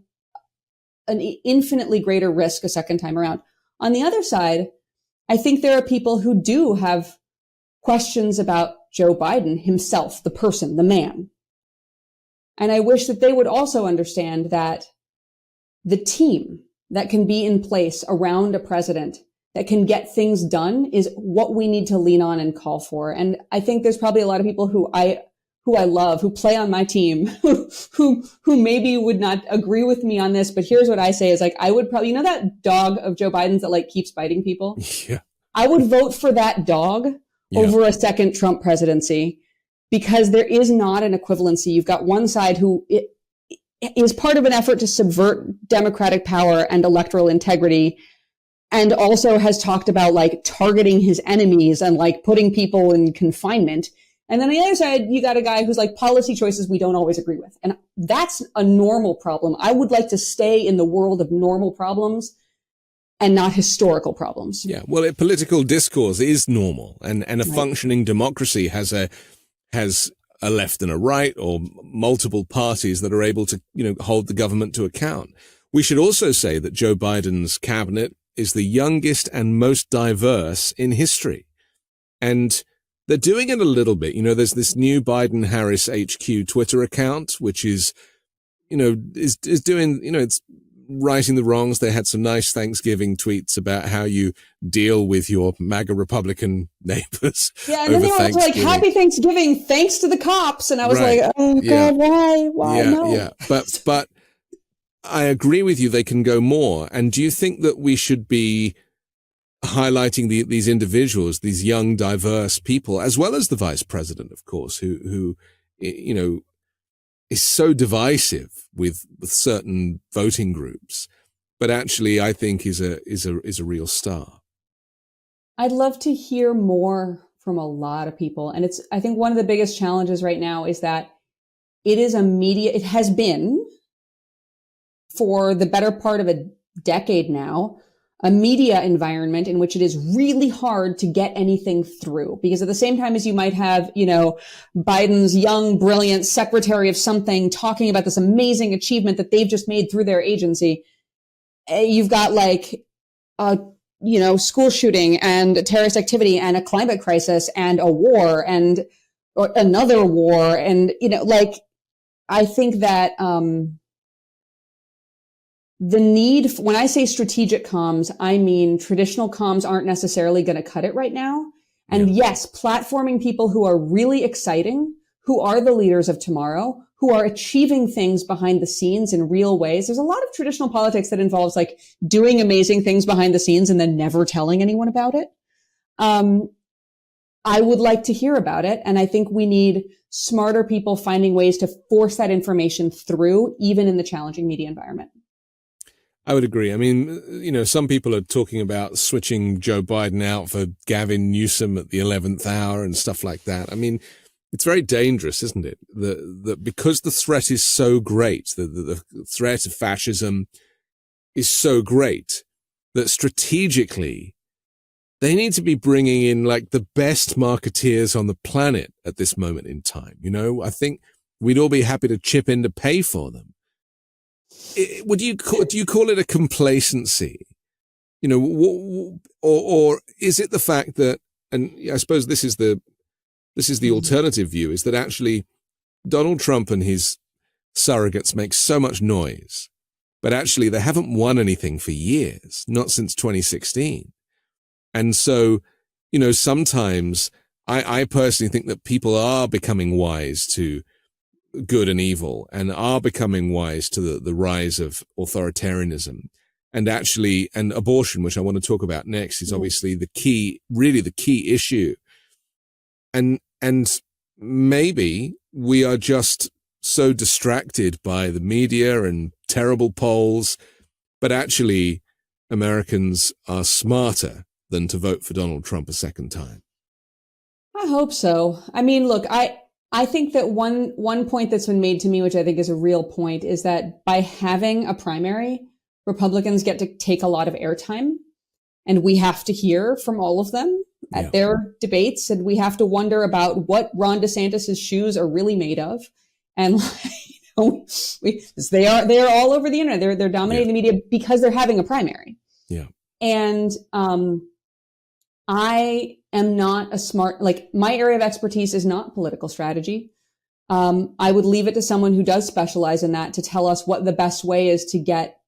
an infinitely greater risk a second time around. On the other side, I think there are people who do have questions about Joe Biden himself, the person, the man. And I wish that they would also understand that the team that can be in place around a president that can get things done is what we need to lean on and call for. And I think there's probably a lot of people who who I love, who play on my team, who maybe would not agree with me on this, but here's what I say is like, I would probably, that dog of Joe Biden's that like keeps biting people? Yeah. I would vote for that dog over a second Trump presidency, because there is not an equivalency. You've got one side who is part of an effort to subvert democratic power and electoral integrity, and also has talked about like targeting his enemies and like putting people in confinement. And then on the other side, you got a guy who's like policy choices we don't always agree with. And that's a normal problem. I would like to stay in the world of normal problems and not historical problems. Yeah. Well, political discourse is normal, and a functioning democracy has a left and a right, or multiple parties that are able to, hold the government to account. We should also say that Joe Biden's cabinet is the youngest and most diverse in history. And they're doing it a little bit. There's this new Biden-Harris HQ Twitter account, which is doing, it's righting the wrongs. They had some nice Thanksgiving tweets about how you deal with your MAGA Republican neighbors. Yeah, and then they were also like, "Happy Thanksgiving, thanks to the cops." And I was like, "Oh God, why? No." Yeah. But I agree with you. They can go more. And do you think that we should be highlighting these individuals, these young, diverse people, as well as the vice president, of course, who is so divisive with certain voting groups, but actually I think is a real star? I'd love to hear more from a lot of people. And I think one of the biggest challenges right now is that it has been for the better part of a decade now, a media environment in which it is really hard to get anything through, because at the same time as you might have, Biden's young, brilliant secretary of something talking about this amazing achievement that they've just made through their agency, you've got like school shooting and terrorist activity and a climate crisis and a war and or another war. And, I think that, the need, when I say strategic comms, I mean traditional comms aren't necessarily going to cut it right now. And yes, platforming people who are really exciting, who are the leaders of tomorrow, who are achieving things behind the scenes in real ways. There's a lot of traditional politics that involves like doing amazing things behind the scenes and then never telling anyone about it. I would like to hear about it. And I think we need smarter people finding ways to force that information through, even in the challenging media environment. I would agree. I mean, some people are talking about switching Joe Biden out for Gavin Newsom at the 11th hour and stuff like that. I mean, it's very dangerous, isn't it? That because the threat is so great, the threat of fascism is so great, that strategically they need to be bringing in like the best marketeers on the planet at this moment in time. I think we'd all be happy to chip in to pay for them. Do you call it a complacency? Or is it the fact that, and I suppose this is the alternative view, is that actually Donald Trump and his surrogates make so much noise, but actually they haven't won anything for years, not since 2016. And so, sometimes I personally think that people are becoming wise to good and evil, and are becoming wise to the rise of authoritarianism, and abortion, which I want to talk about next, is obviously the key issue. And maybe we are just so distracted by the media and terrible polls, but actually Americans are smarter than to vote for Donald Trump a second time. I hope so. I mean, look, I think that one point that's been made to me, which I think is a real point, is that by having a primary, Republicans get to take a lot of airtime, and we have to hear from all of them at their debates, and we have to wonder about what Ron DeSantis's shoes are really made of. And they are all over the internet. They're dominating the media because they're having a primary. Yeah. And I am not my area of expertise is not political strategy. I would leave it to someone who does specialize in that to tell us what the best way is to get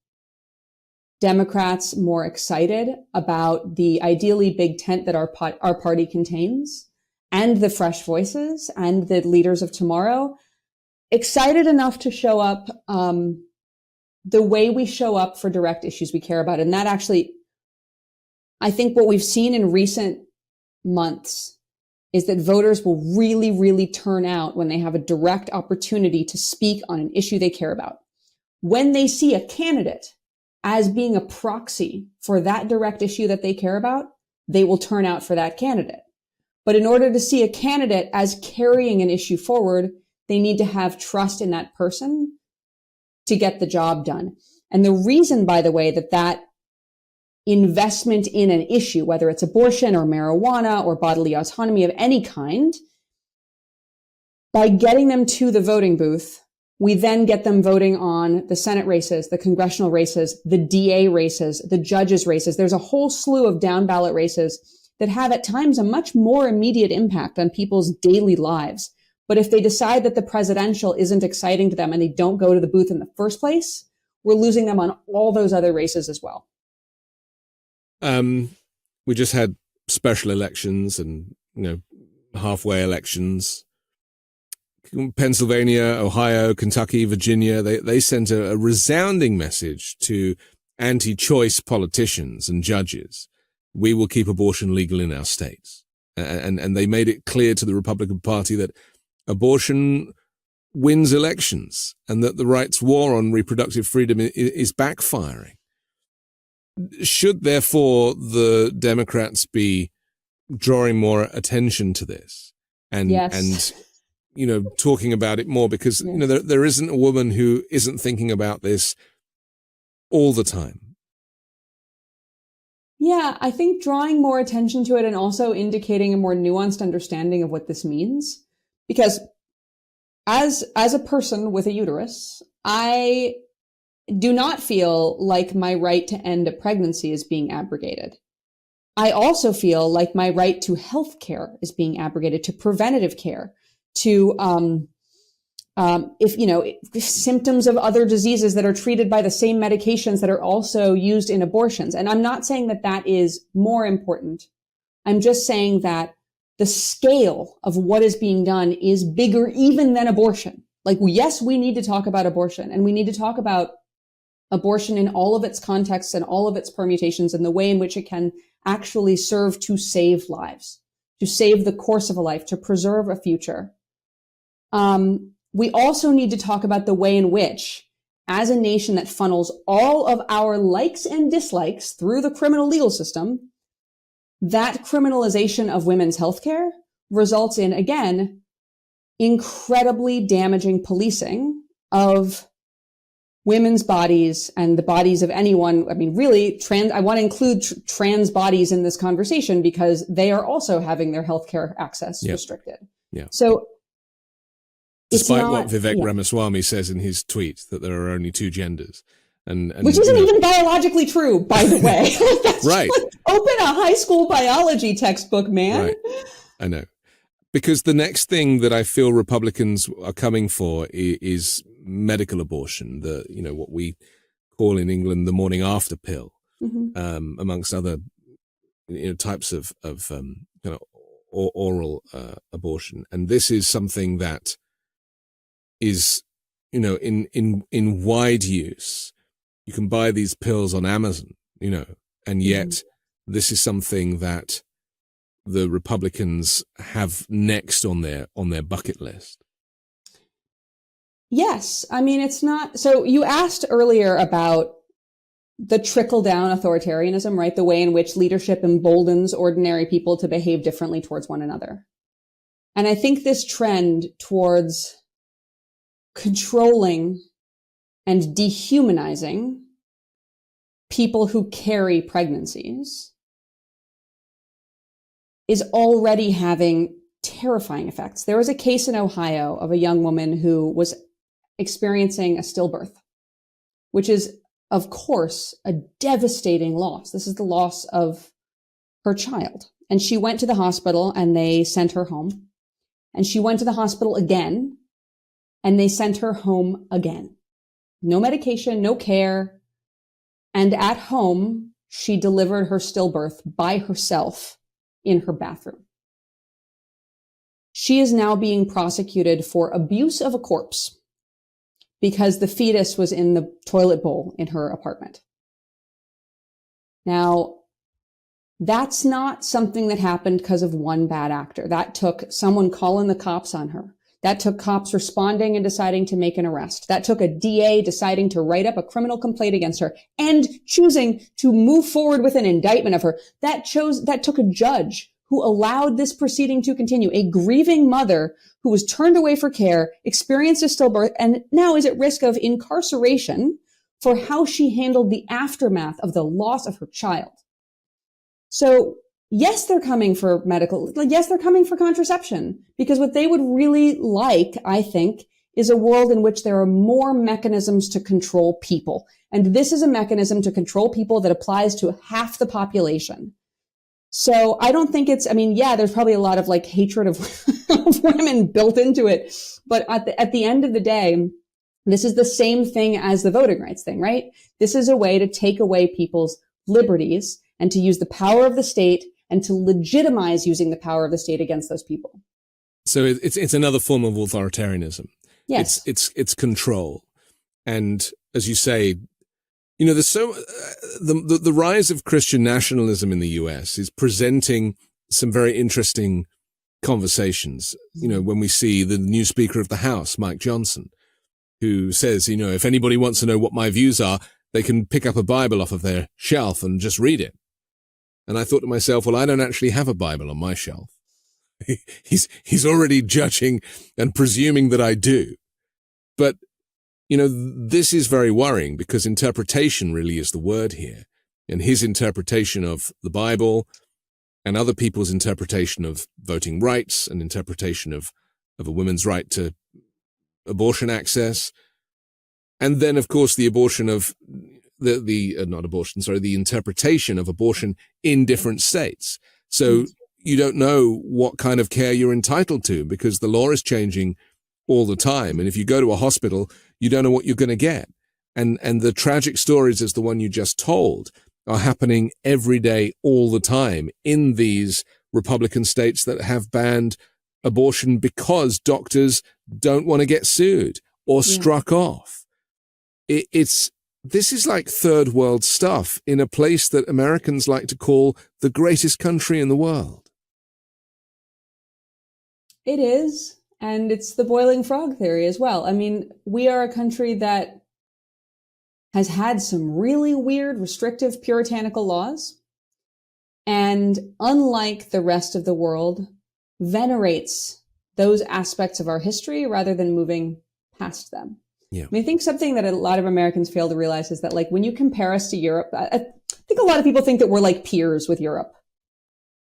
Democrats more excited about the ideally big tent that our party contains, and the fresh voices and the leaders of tomorrow excited enough to show up the way we show up for direct issues we care about. And that actually, I think what we've seen in recent months is that voters will really, really turn out when they have a direct opportunity to speak on an issue they care about. When they see a candidate as being a proxy for that direct issue that they care about, they will turn out for that candidate. But in order to see a candidate as carrying an issue forward, they need to have trust in that person to get the job done. And the reason, by the way, that investment in an issue, whether it's abortion or marijuana or bodily autonomy of any kind, by getting them to the voting booth, we then get them voting on the Senate races, the congressional races, the DA races, the judges races. There's a whole slew of down ballot races that have at times a much more immediate impact on people's daily lives. But if they decide that the presidential isn't exciting to them and they don't go to the booth in the first place, we're losing them on all those other races as well. We just had special elections and, halfway elections. Pennsylvania, Ohio, Kentucky, Virginia, they sent a resounding message to anti-choice politicians and judges. We will keep abortion legal in our states. And they made it clear to the Republican Party that abortion wins elections and that the right's war on reproductive freedom is backfiring. Should, therefore, the Democrats be drawing more attention to this and talking about it more? Because, there isn't a woman who isn't thinking about this all the time. Yeah, I think drawing more attention to it and also indicating a more nuanced understanding of what this means. Because as a person with a uterus, I do not feel like my right to end a pregnancy is being abrogated. I also feel like my right to health care is being abrogated, to preventative care, to if symptoms of other diseases that are treated by the same medications that are also used in abortions. And I'm not saying that that is more important. I'm just saying that the scale of what is being done is bigger even than abortion. Like, yes, we need to talk about abortion, and we need to talk about abortion in all of its contexts and all of its permutations and the way in which it can actually serve to save lives, to save the course of a life, to preserve a future. We also need to talk about the way in which, as a nation that funnels all of our likes and dislikes through the criminal legal system, that criminalization of women's healthcare results in, again, incredibly damaging policing of women's bodies and the bodies of anyone. I mean, really, I want to include trans bodies in this conversation because they are also having their healthcare access restricted. Yeah. So, despite what Vivek Ramaswamy says in his tweet, that there are only two genders. And which isn't even biologically true, by the way. Right. Open a high school biology textbook, man. Right. I know. Because the next thing that I feel Republicans are coming for is medical abortion, what we call in England the morning after pill, amongst other types of oral abortion. And this is something that is in wide use. You can buy these pills on Amazon, and yet this is something that the Republicans have next on their bucket list. Yes. I mean, it's not. So you asked earlier about the trickle down authoritarianism, right? The way in which leadership emboldens ordinary people to behave differently towards one another. And I think this trend towards controlling and dehumanizing people who carry pregnancies is already having terrifying effects. There was a case in Ohio of a young woman who was experiencing a stillbirth, which is, of course, a devastating loss. This is the loss of her child. And she went to the hospital and they sent her home. And she went to the hospital again and they sent her home again. No medication, no care. And at home, she delivered her stillbirth by herself in her bathroom. she is now being prosecuted for abuse of a corpse because the fetus was in the toilet bowl in her apartment. Now, that's not something that happened because of one bad actor. That took someone calling the cops on her. That took cops responding and deciding to make an arrest. That took a DA deciding to write up a criminal complaint against her and choosing to move forward with an indictment of her. That took a judge who allowed this proceeding to continue. A grieving mother who was turned away for care, experienced a stillbirth, and now is at risk of incarceration for how she handled the aftermath of the loss of her child. So yes, they're coming for yes, they're coming for contraception, because what they would really like, I think, is a world in which there are more mechanisms to control people. And this is a mechanism to control people that applies to half the population. So I don't think there's probably a lot of hatred of, of women built into it. But at the end of the day, this is the same thing as the voting rights thing, right? This is a way to take away people's liberties and to use the power of the state and to legitimize using the power of the state against those people. So it's another form of authoritarianism. Yes. It's control. And as you say, there's the rise of Christian nationalism in the US is presenting some very interesting conversations. When we see the new Speaker of the House, Mike Johnson, who says, if anybody wants to know what my views are, they can pick up a Bible off of their shelf and just read it. And I thought to myself, well, I don't actually have a Bible on my shelf. He's already judging and presuming that I do. But, this is very worrying because interpretation really is the word here. And his interpretation of the Bible and other people's interpretation of voting rights and interpretation of a woman's right to abortion access. And then, of course, the abortion of the interpretation of abortion in different states. So you don't know what kind of care you're entitled to because the law is changing all the time. And if you go to a hospital, you don't know what you're going to get. And the tragic stories as the one you just told are happening every day, all the time in these Republican states that have banned abortion because doctors don't want to get sued or struck off. This is like third world stuff in a place that Americans like to call the greatest country in the world. It is. And it's the boiling frog theory as well. I mean, we are a country that has had some really weird, restrictive, puritanical laws. And unlike the rest of the world, venerates those aspects of our history rather than moving past them. Yeah. I think something that a lot of Americans fail to realize is that when you compare us to Europe, I think a lot of people think that we're like peers with Europe.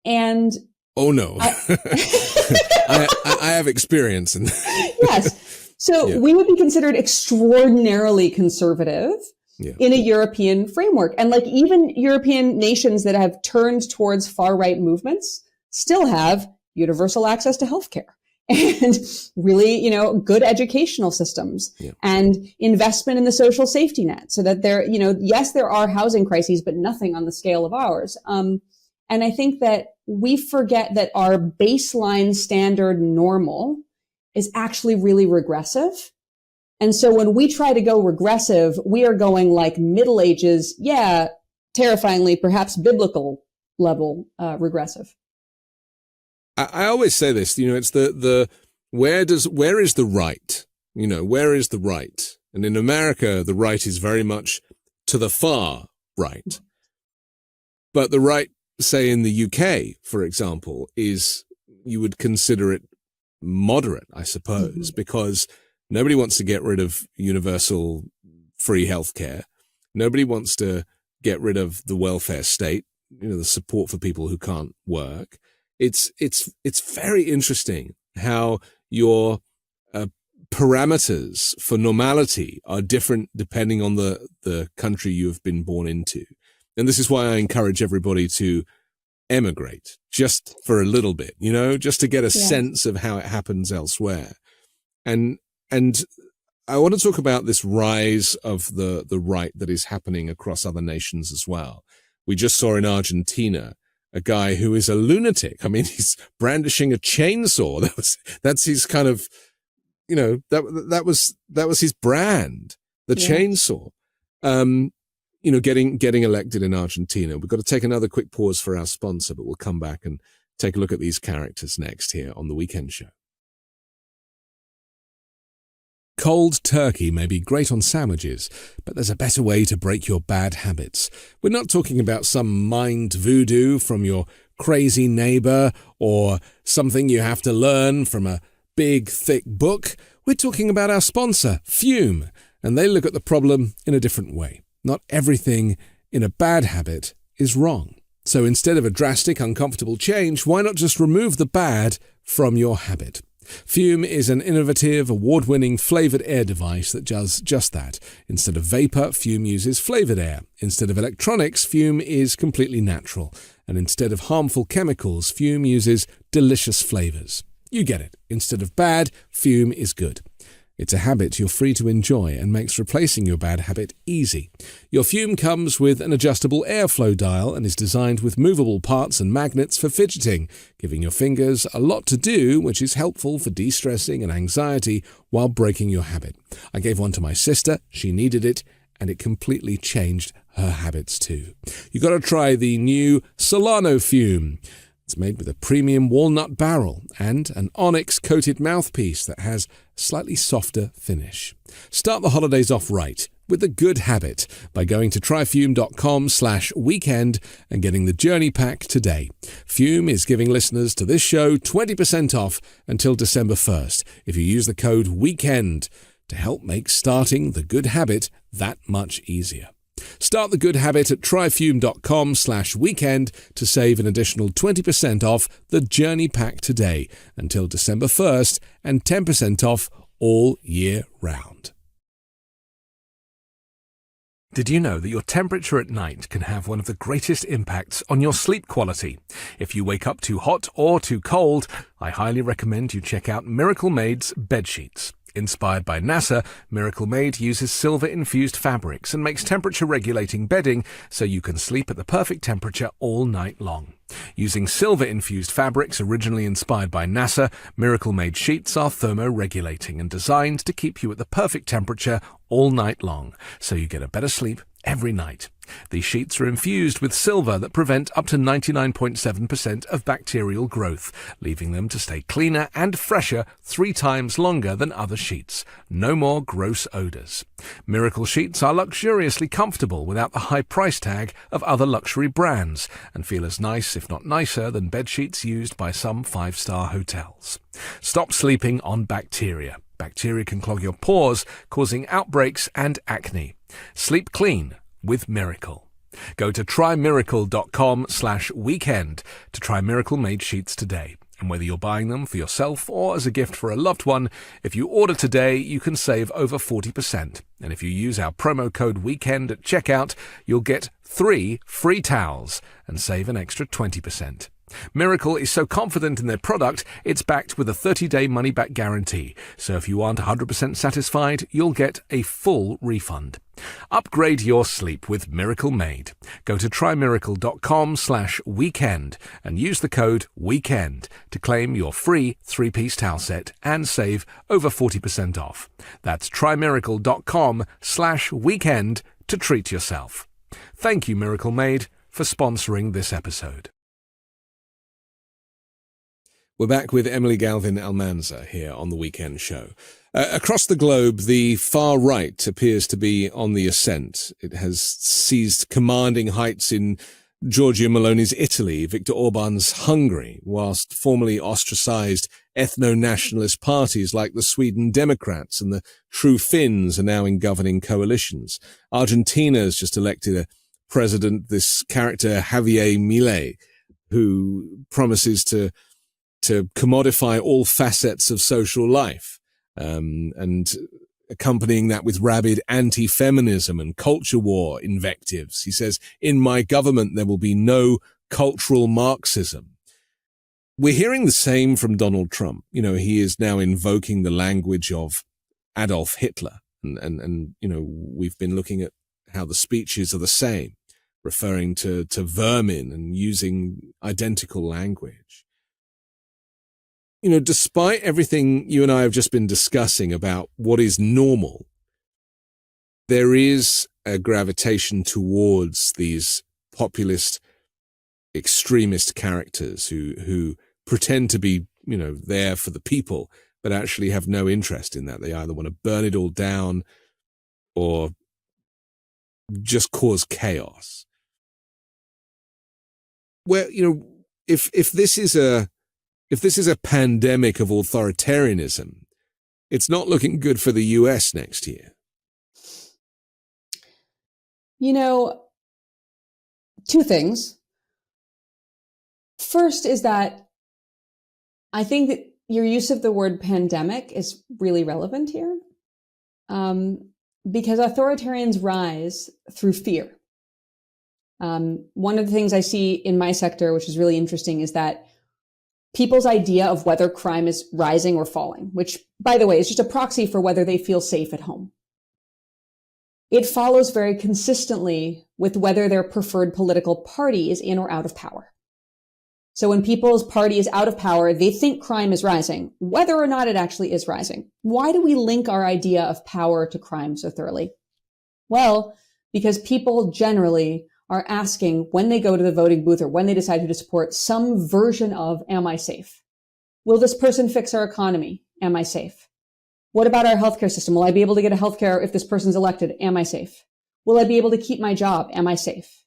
And oh no, I have experience in that. Yes. So we would be considered extraordinarily conservative in a European framework. And even European nations that have turned towards far right movements still have universal access to healthcare. And really, good educational systems and investment in the social safety net so that yes, there are housing crises, but nothing on the scale of ours. And I think that we forget that our baseline standard normal is actually really regressive. And so when we try to go regressive, we are going Middle Ages, terrifyingly, perhaps biblical level regressive. I always say this, it's where is the right? Where is the right? And in America, the right is very much to the far right. But the right, say in the UK, for example, you would consider it moderate, I suppose, because nobody wants to get rid of universal free healthcare. Nobody wants to get rid of the welfare state, the support for people who can't work. It's very interesting how your parameters for normality are different depending on the country you have been born into. And this is why I encourage everybody to emigrate just for a little bit, just to get a sense of how it happens elsewhere. And I want to talk about this rise of the right that is happening across other nations as well. We just saw in Argentina a guy who is a lunatic. I mean, he's brandishing a chainsaw. That's his kind of, that was his brand, the chainsaw. Getting elected in Argentina. We've got to take another quick pause for our sponsor, but we'll come back and take a look at these characters next here on The Weekend Show. Cold turkey may be great on sandwiches, but there's a better way to break your bad habits. We're not talking about some mind voodoo from your crazy neighbor or something you have to learn from a big, thick book. We're talking about our sponsor, Fume, and they look at the problem in a different way. Not everything in a bad habit is wrong. So instead of a drastic, uncomfortable change, why not just remove the bad from your habit? Fume is an innovative, award-winning flavored air device that does just that. Instead of vapor, Fume uses flavored air. Instead of electronics, Fume is completely natural. And instead of harmful chemicals, Fume uses delicious flavors. You get it. Instead of bad, Fume is good. It's a habit you're free to enjoy and makes replacing your bad habit easy. Your Fume comes with an adjustable airflow dial and is designed with movable parts and magnets for fidgeting, giving your fingers a lot to do, which is helpful for de-stressing and anxiety while breaking your habit. I gave one to my sister, she needed it, and it completely changed her habits too. You got to try the new Solano Fume. It's made with a premium walnut barrel and an onyx-coated mouthpiece that has a slightly softer finish. Start the holidays off right with a good habit by going to tryfume.com/weekend and getting the Journey Pack today. Fume is giving listeners to this show 20% off until December 1st if you use the code WEEKEND to help make starting the good habit that much easier. Start the good habit at tryfume.com/weekend to save an additional 20% off the Journey Pack today until December 1st and 10% off all year round. Did you know that your temperature at night can have one of the greatest impacts on your sleep quality? If you wake up too hot or too cold, I highly recommend you check out Miracle Made's bed sheets. Inspired by NASA, Miracle Made uses silver-infused fabrics and makes temperature-regulating bedding so you can sleep at the perfect temperature all night long. Using silver-infused fabrics originally inspired by NASA, Miracle Made sheets are thermoregulating and designed to keep you at the perfect temperature all night long, so you get a better sleep every night. These sheets are infused with silver that prevent up to 99.7% of bacterial growth, leaving them to stay cleaner and fresher 3 times longer than other sheets. No more gross odors. Miracle sheets are luxuriously comfortable without the high price tag of other luxury brands and feel as nice, if not nicer, than bed sheets used by some 5-star hotels. Stop sleeping on bacteria. Bacteria can clog your pores, causing outbreaks and acne. Sleep clean with Miracle. Go to trymiracle.com/weekend to try Miracle Made sheets today. And whether you're buying them for yourself or as a gift for a loved one, if you order today, you can save over 40%. And if you use our promo code WEEKEND at checkout, you'll get 3 free towels and save an extra 20%. Miracle is so confident in their product, it's backed with a 30-day money-back guarantee. So if you aren't 100% satisfied, you'll get a full refund. Upgrade your sleep with Miracle Made. Go to trymiracle.com/weekend and use the code WEEKEND to claim your free 3-piece towel set and save over 40% off. That's trymiracle.com/weekend to treat yourself. Thank you, Miracle Made, for sponsoring this episode. We're back with Emily Galvin-Almanza here on The Weekend Show. Across the globe, the far right appears to be on the ascent. It has seized commanding heights in Giorgia Meloni's Italy, Viktor Orban's Hungary, whilst formerly ostracized ethno-nationalist parties like the Sweden Democrats and the True Finns are now in governing coalitions. Argentina's just elected a president, this character Javier Milei, who promises to commodify all facets of social life, and accompanying that with rabid anti-feminism and culture war invectives. He says, in my government, there will be no cultural Marxism. We're hearing the same from Donald Trump. You know, he is now invoking the language of Adolf Hitler. And you know, we've been looking at how the speeches are the same. referring to vermin and using identical language. You know, despite everything you and I have just been discussing about what is normal, there is a gravitation towards these populist, extremist characters who pretend to be, you know, there for the people, but actually have no interest in that. They either want to burn it all down or just cause chaos. Where, you know, if this is a pandemic of authoritarianism, it's not looking good for the US next year. You know, two things. First is that I think that your use of the word pandemic is really relevant here, because authoritarians rise through fear. One of the things I see in my sector, which is really interesting, is that people's idea of whether crime is rising or falling, which, by the way, is just a proxy for whether they feel safe at home. It follows very consistently with whether their preferred political party is in or out of power. So when people's party is out of power, they think crime is rising, whether or not it actually is rising. Why do we link our idea of power to crime so thoroughly? Well, because people generally are asking when they go to the voting booth or when they decide who to support some version of, am I safe? Will this person fix our economy? Am I safe? What about our healthcare system? Will I be able to get a healthcare if this person's elected? Am I safe? Will I be able to keep my job? Am I safe?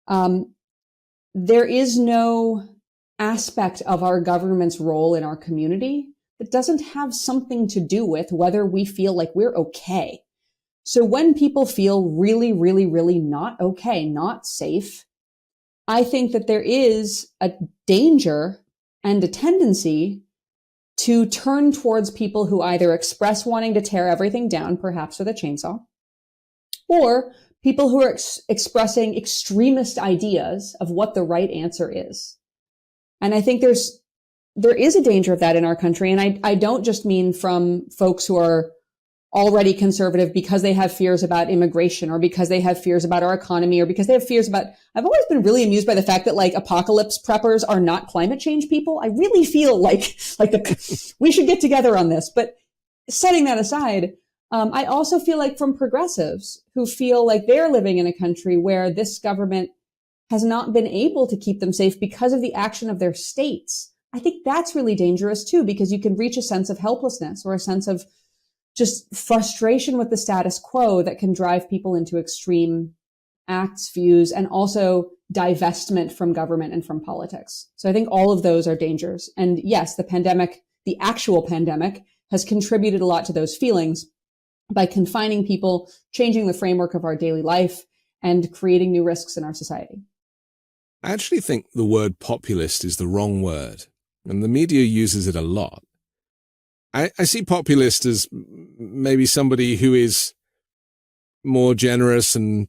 There is no aspect of our government's role in our community that doesn't have something to do with whether we feel like we're okay. So when people feel really, really, really not okay, not safe, I think that there is a danger and a tendency to turn towards people who either express wanting to tear everything down, perhaps with a chainsaw, or people who are expressing extremist ideas of what the right answer is. And I think there is a danger of that in our country. And I don't just mean from folks who are already conservative because they have fears about immigration or because they have fears about our economy or because they have fears about, I've always been really amused by the fact that like apocalypse preppers are not climate change people. I really feel like we should get together on this. But setting that aside, I also feel like from progressives who feel like they're living in a country where this government has not been able to keep them safe because of the action of their states. I think that's really dangerous too, because you can reach a sense of helplessness or a sense of just frustration with the status quo that can drive people into extreme acts, views, and also divestment from government and from politics. So I think all of those are dangers. And yes, the pandemic, the actual pandemic, has contributed a lot to those feelings by confining people, changing the framework of our daily life, and creating new risks in our society. I actually think the word populist is the wrong word, and the media uses it a lot. I see populist as maybe somebody who is more generous and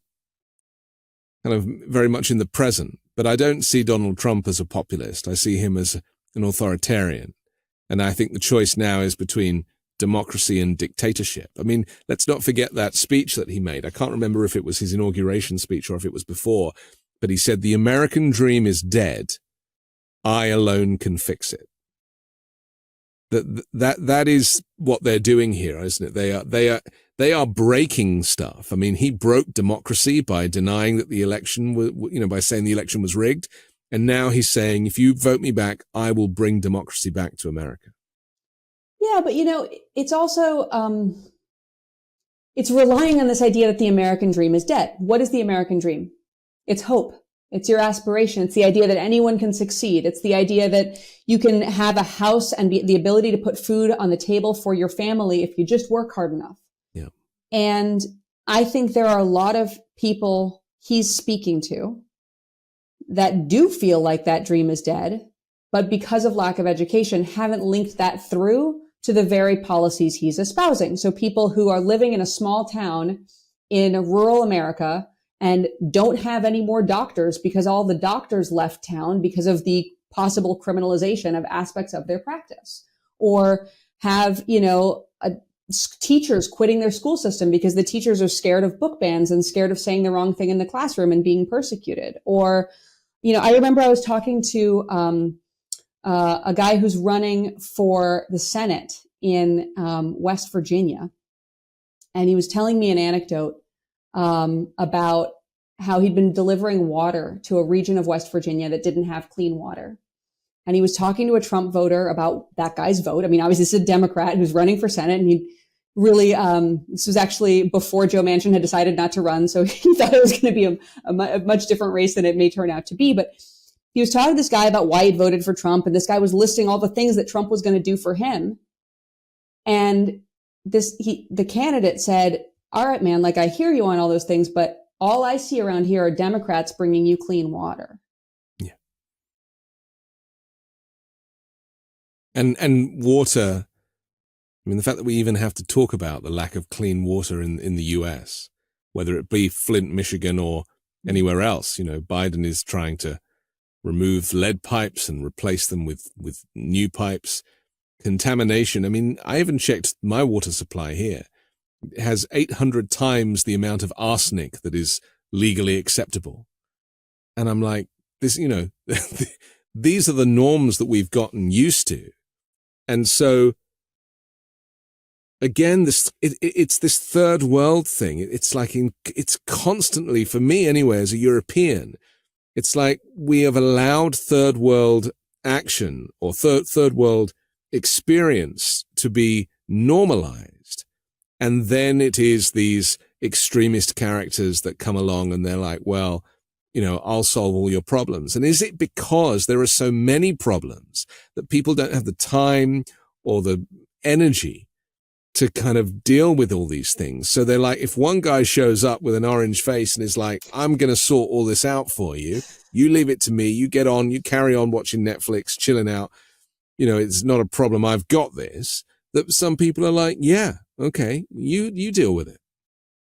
kind of very much in the present, but I don't see Donald Trump as a populist. I see him as an authoritarian. And I think the choice now is between democracy and dictatorship. I mean, let's not forget that speech that he made. I can't remember if it was his inauguration speech or if it was before, but he said, "The American dream is dead. I alone can fix it." That is what they're doing here, isn't it? They are breaking stuff. I mean, he broke democracy by denying that the election was, by saying the election was rigged. And now he's saying, if you vote me back, I will bring democracy back to America. Yeah, but it's also, it's relying on this idea that the American dream is dead. What is the American dream? It's hope. It's your aspiration. It's the idea that anyone can succeed. It's the idea that you can have a house and the ability to put food on the table for your family if you just work hard enough. Yeah. And I think there are a lot of people he's speaking to that do feel like that dream is dead, but because of lack of education, haven't linked that through to the very policies he's espousing. So people who are living in a small town in rural America and don't have any more doctors because all the doctors left town because of the possible criminalization of aspects of their practice, or have, a teachers quitting their school system because the teachers are scared of book bans and scared of saying the wrong thing in the classroom and being persecuted. Or, I remember I was talking to a guy who's running for the Senate in West Virginia, and he was telling me an anecdote about how he'd been delivering water to a region of West Virginia that didn't have clean water. And he was talking to a Trump voter about that guy's vote. I mean, obviously, this is a Democrat who's running for Senate, and he really, this was actually before Joe Manchin had decided not to run. So he thought it was going to be a much different race than it may turn out to be. But he was talking to this guy about why he'd voted for Trump. And this guy was listing all the things that Trump was going to do for him. And the candidate said, all right, man, like, I hear you on all those things, but all I see around here are Democrats bringing you clean water. Yeah. And water, I mean, the fact that we even have to talk about the lack of clean water in the US, whether it be Flint, Michigan, or anywhere else, Biden is trying to remove lead pipes and replace them with new pipes. Contamination. I mean, I even checked my water supply here. It has 800 times the amount of arsenic that is legally acceptable. And I'm like, this, these are the norms that we've gotten used to. And so, again, it's this third world thing. It's like, it's constantly, for me anyway, as a European, it's like we have allowed third world action or third world experience to be normalized. And then it is these extremist characters that come along and they're like, well, I'll solve all your problems. And is it because there are so many problems that people don't have the time or the energy to kind of deal with all these things? So they're like, if one guy shows up with an orange face and is like, I'm going to sort all this out for you, you leave it to me, you get on, you carry on watching Netflix, chilling out, it's not a problem, I've got this, that some people are like, yeah, okay, you deal with it.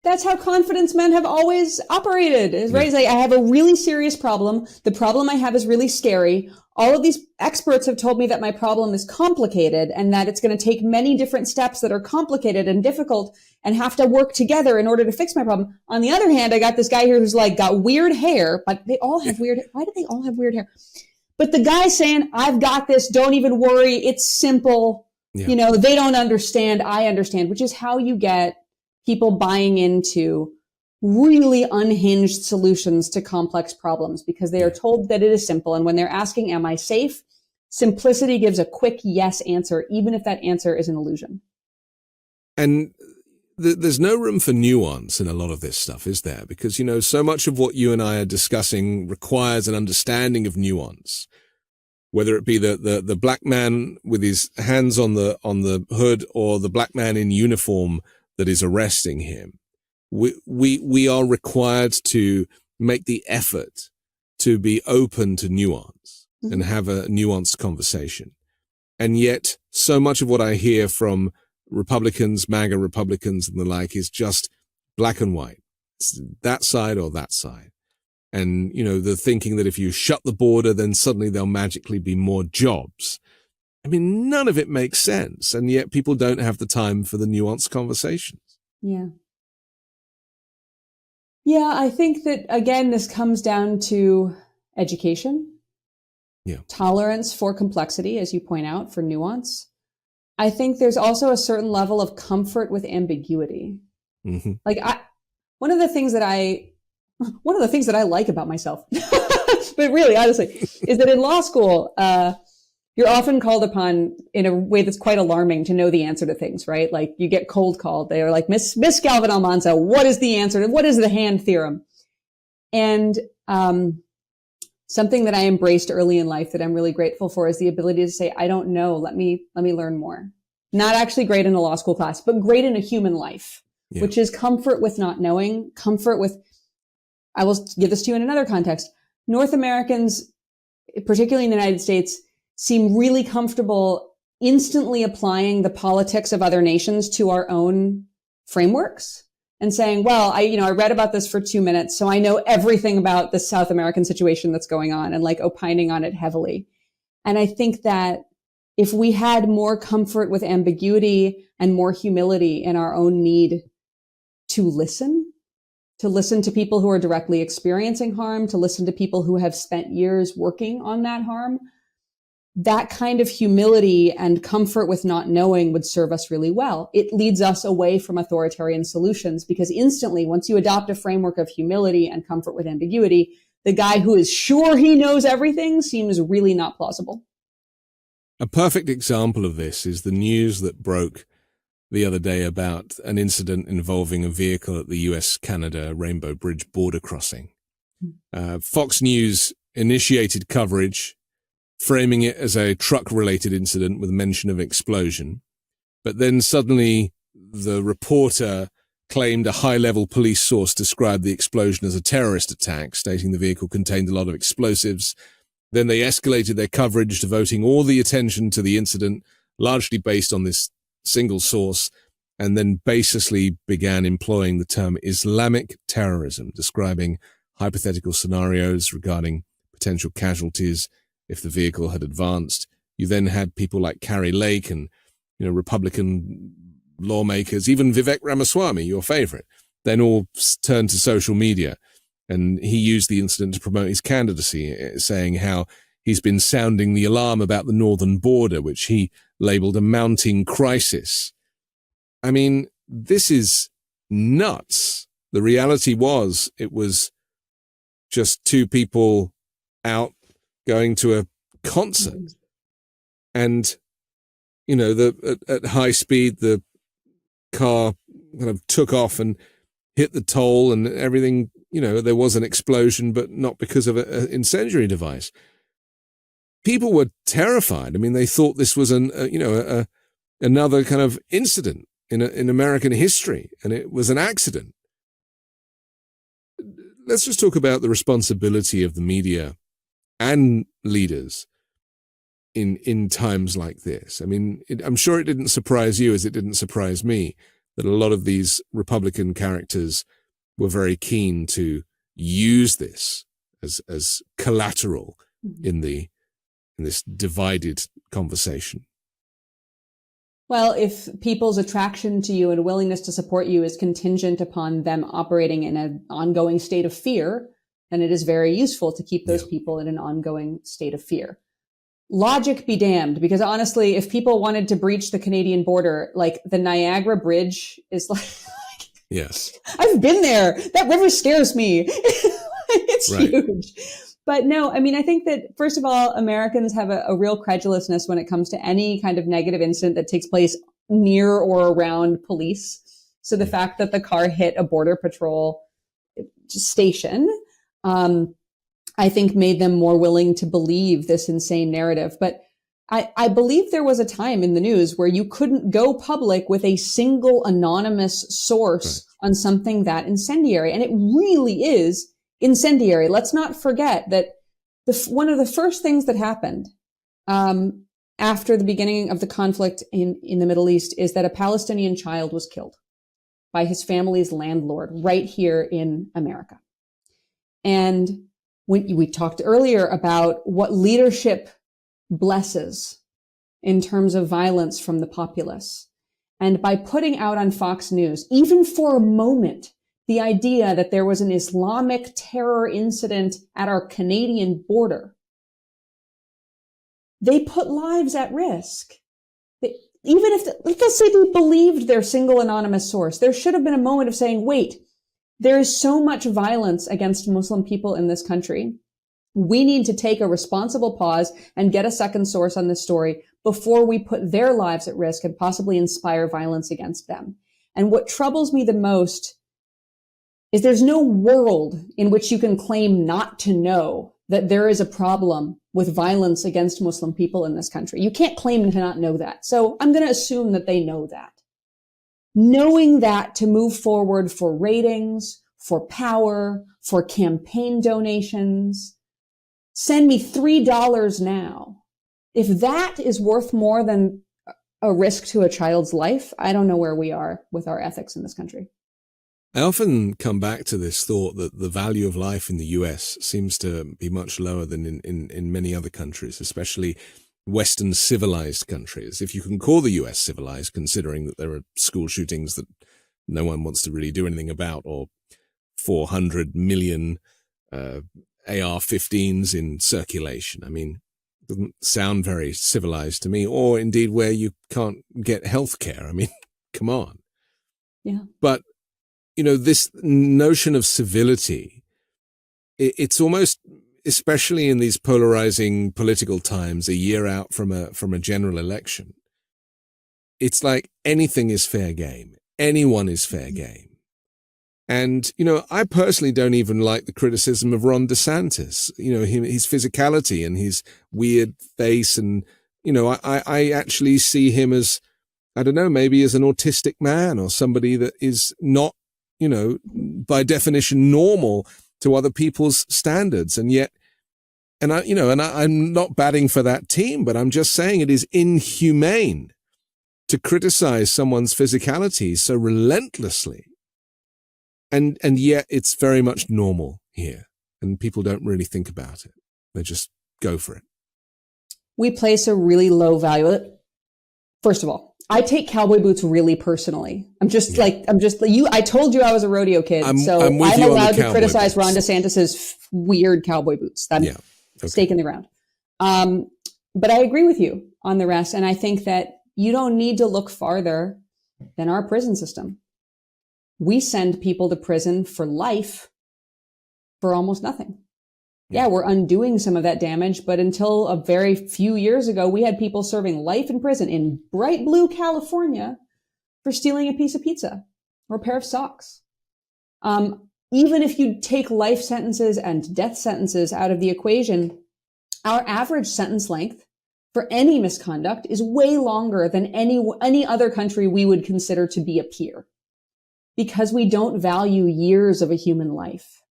That's how confidence men have always operated, is right? It's like, I have a really serious problem. The problem I have is really scary. All of these experts have told me that my problem is complicated and that it's going to take many different steps that are complicated and difficult and have to work together in order to fix my problem. On the other hand, I got this guy here who's like got weird hair, but they all have weird hair. Why do they all have weird hair? But the guy saying, I've got this, don't even worry, it's simple. Yeah. They don't understand, I understand, which is how you get people buying into really unhinged solutions to complex problems because they are told that it is simple. And when they're asking, am I safe? Simplicity gives a quick yes answer, even if that answer is an illusion. And there's no room for nuance in a lot of this stuff, is there? Because, so much of what you and I are discussing requires an understanding of nuance, whether it be the black man with his hands on the hood or the black man in uniform that is arresting him. We are required to make the effort to be open to nuance and have a nuanced conversation. And yet so much of what I hear from Republicans, MAGA Republicans and the like is just black and white. It's that side or that side. And, the thinking that if you shut the border, then suddenly there'll magically be more jobs. I mean, none of it makes sense. And yet people don't have the time for the nuanced conversations. Yeah. Yeah, I think that, again, this comes down to education, tolerance for complexity, as you point out, for nuance. I think there's also a certain level of comfort with ambiguity. Mm-hmm. Like one of the things that I like about myself, but really, honestly, is that in law school, you're often called upon in a way that's quite alarming to know the answer to things, right? Like you get cold called. They are like, Miss Galvin-Almanza, what is the answer? What is the hand theorem? And something that I embraced early in life that I'm really grateful for is the ability to say, I don't know. Let me learn more. Not actually great in a law school class, but great in a human life, which is comfort with not knowing, comfort with, I will give this to you in another context. North Americans, particularly in the United States, seem really comfortable instantly applying the politics of other nations to our own frameworks and saying, well, I read about this for 2 minutes, so I know everything about the South American situation that's going on, and like opining on it heavily. And I think that if we had more comfort with ambiguity and more humility in our own need to listen to people who are directly experiencing harm, to listen to people who have spent years working on that harm, that kind of humility and comfort with not knowing would serve us really well. It leads us away from authoritarian solutions because instantly, once you adopt a framework of humility and comfort with ambiguity, the guy who is sure he knows everything seems really not plausible. A perfect example of this is the news that broke the other day about an incident involving a vehicle at the US-Canada Rainbow Bridge border crossing. Fox News initiated coverage, framing it as a truck-related incident with mention of explosion. But then suddenly the reporter claimed a high-level police source described the explosion as a terrorist attack, stating the vehicle contained a lot of explosives. Then they escalated their coverage, devoting all the attention to the incident, largely based on this single source, and then basically began employing the term Islamic terrorism, describing hypothetical scenarios regarding potential casualties if the vehicle had advanced. You then had people like Carrie Lake and, Republican lawmakers, even Vivek Ramaswamy, your favorite, then all turned to social media. And he used the incident to promote his candidacy, saying how he's been sounding the alarm about the northern border, which he labeled a mounting crisis. I mean, this is nuts. The reality was it was just two people out going to a concert. And, at high speed, the car kind of took off and hit the toll and everything. There was an explosion, but not because of an incendiary device. People were terrified. I mean, they thought this was another kind of incident in American history, and it was an accident. Let's just talk about the responsibility of the media and leaders in times like this. I mean, I'm sure it didn't surprise you, as it didn't surprise me, that a lot of these Republican characters were very keen to use this as collateral in this divided conversation. Well, if people's attraction to you and willingness to support you is contingent upon them operating in an ongoing state of fear, then it is very useful to keep those people in an ongoing state of fear. Logic be damned, because honestly, if people wanted to breach the Canadian border, like the Niagara Bridge is like, yes, I've been there. That river scares me. It's right. Huge. But no, I mean, I think that first of all, Americans have a real credulousness when it comes to any kind of negative incident that takes place near or around police. So the fact that the car hit a border patrol station, I think made them more willing to believe this insane narrative. But I believe there was a time in the news where you couldn't go public with a single anonymous source on something that incendiary. And it really is incendiary. Let's not forget that one of the first things that happened after the beginning of the conflict in the Middle East is that a Palestinian child was killed by his family's landlord right here in America. And when we talked earlier about what leadership blesses in terms of violence from the populace. And by putting out on Fox News, even for a moment, the idea that there was an Islamic terror incident at our Canadian border, they put lives at risk. Even if, let's say they believed their single anonymous source, there should have been a moment of saying, wait, there is so much violence against Muslim people in this country. We need to take a responsible pause and get a second source on this story before we put their lives at risk and possibly inspire violence against them. And what troubles me the most is there's no world in which you can claim not to know that there is a problem with violence against Muslim people in this country. You can't claim to not know that. So I'm going to assume that they know that. Knowing that to move forward for ratings, for power, for campaign donations, send me $3 now. If that is worth more than a risk to a child's life, I don't know where we are with our ethics in this country. I often come back to this thought that the value of life in the US seems to be much lower than in many other countries, especially Western civilized countries, if you can call the US civilized, considering that there are school shootings that no one wants to really do anything about, or 400 million AR-15s in circulation. I mean, it doesn't sound very civilized to me, or indeed where you can't get healthcare. I mean, come on. Yeah. But, this notion of civility, it's almost, especially in these polarizing political times, a year out from a general election, it's like anything is fair game. Anyone is fair game. And, I personally don't even like the criticism of Ron DeSantis, his physicality and his weird face. And, I actually see him as, I don't know, maybe as an autistic man or somebody that is not, by definition normal to other people's standards. And yet, I'm not batting for that team, but I'm just saying it is inhumane to criticize someone's physicality so relentlessly. And yet it's very much normal here, and people don't really think about it. They just go for it. We place a really low value. First of all, I take cowboy boots really personally. I told you I was a rodeo kid, I'm allowed to criticize Ron DeSantis's weird cowboy boots. That's stake in the ground. But I agree with you on the rest. And I think that you don't need to look farther than our prison system. We send people to prison for life for almost nothing. Yeah, we're undoing some of that damage, but until a very few years ago, we had people serving life in prison in bright blue California for stealing a piece of pizza or a pair of socks. Even if you take life sentences and death sentences out of the equation, our average sentence length for any misconduct is way longer than any other country we would consider to be a peer, because we don't value years of a human life.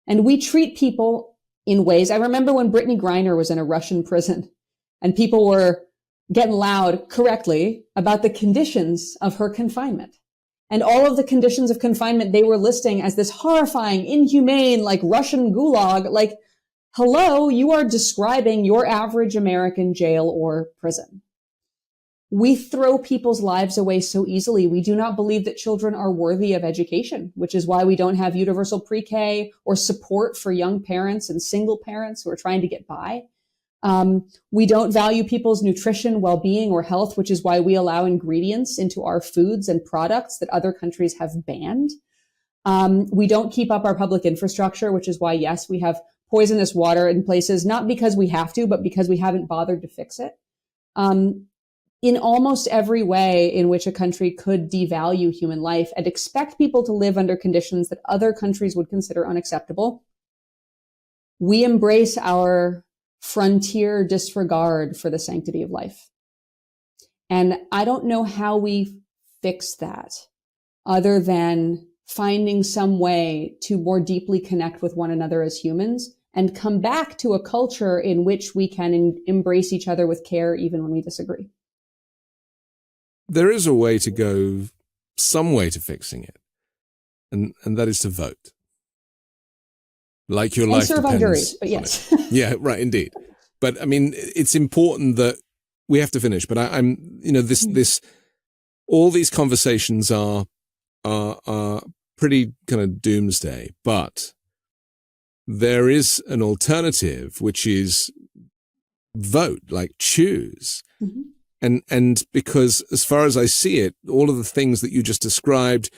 And we treat people in ways. I remember when Brittany Griner was in a Russian prison and people were getting loud correctly about the conditions of her confinement. And all of the conditions of confinement they were listing as this horrifying, inhumane, like Russian gulag, like, hello, you are describing your average American jail or prison. We throw people's lives away so easily. We do not believe that children are worthy of education, which is why we don't have universal pre-K or support for young parents and single parents who are trying to get by. We don't value people's nutrition, well-being, or health, which is why we allow ingredients into our foods and products that other countries have banned. We don't keep up our public infrastructure, which is why, yes, we have poisonous water in places, not because we have to, but because we haven't bothered to fix it. In almost every way in which a country could devalue human life and expect people to live under conditions that other countries would consider unacceptable, we embrace our frontier disregard for the sanctity of life. And I don't know how we fix that other than finding some way to more deeply connect with one another as humans and come back to a culture in which we can embrace each other with care even when we disagree. There is a way to go, some way to fixing it, and that is to vote. Like your life serve on depends juries, but yes. Yeah, right, indeed. But I mean, it's important that we have to finish. But I'm all these conversations are pretty kind of doomsday. But there is an alternative, which is vote, like choose. Mm-hmm. And because as far as I see it, all of the things that you just described,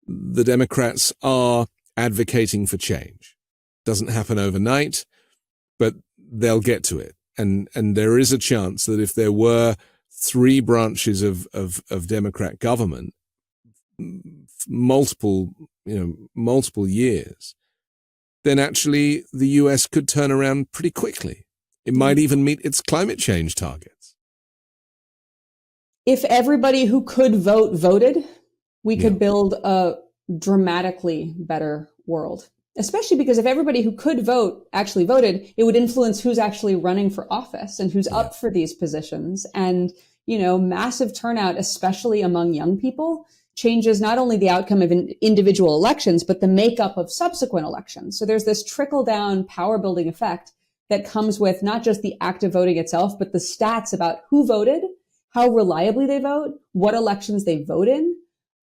the Democrats are advocating for change. Doesn't happen overnight, but they'll get to it. And there is a chance that if there were three branches of Democrat government, multiple years, then actually the US could turn around pretty quickly. It might even meet its climate change targets. If everybody who could vote voted, we could build a dramatically better world. Especially because if everybody who could vote actually voted, it would influence who's actually running for office and who's up for these positions. And, massive turnout, especially among young people, changes not only the outcome of individual elections, but the makeup of subsequent elections. So there's this trickle down power building effect that comes with not just the act of voting itself, but the stats about who voted, how reliably they vote, what elections they vote in.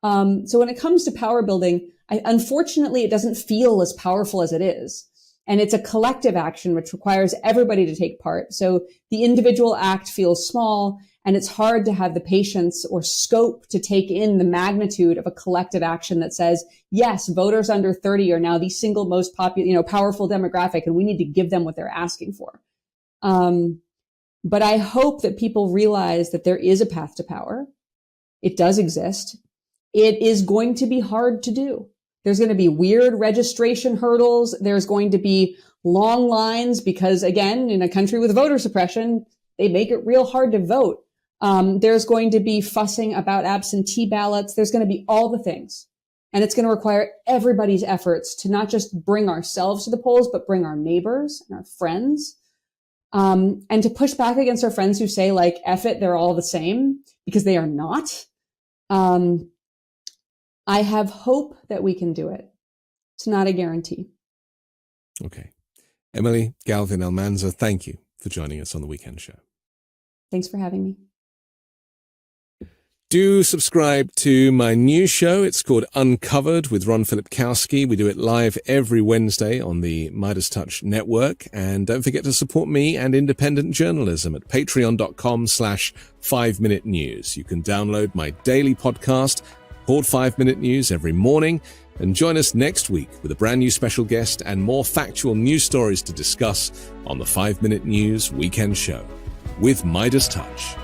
So when it comes to power building, unfortunately, it doesn't feel as powerful as it is. And it's a collective action, which requires everybody to take part. So the individual act feels small, and it's hard to have the patience or scope to take in the magnitude of a collective action that says, yes, voters under 30 are now the single most powerful demographic, and we need to give them what they're asking for. But I hope that people realize that there is a path to power. It does exist. It is going to be hard to do. There's going to be weird registration hurdles. There's going to be long lines because, again, in a country with voter suppression, they make it real hard to vote. There's going to be fussing about absentee ballots. There's going to be all the things. And it's going to require everybody's efforts to not just bring ourselves to the polls, but bring our neighbors and our friends. And to push back against our friends who say, like, F it, they're all the same, because they are not. I have hope that we can do it. It's not a guarantee. Okay. Emily Galvin-Almanza, thank you for joining us on The Weekend Show. Thanks for having me. Do subscribe to my new show. It's called Uncovered with Ron Filipkowski. We do it live every Wednesday on the Midas Touch Network. And don't forget to support me and independent journalism at patreon.com/5minute news. You can download my daily podcast called 5 Minute News every morning, and join us next week with a brand new special guest and more factual news stories to discuss on the 5 Minute News Weekend Show with Midas Touch.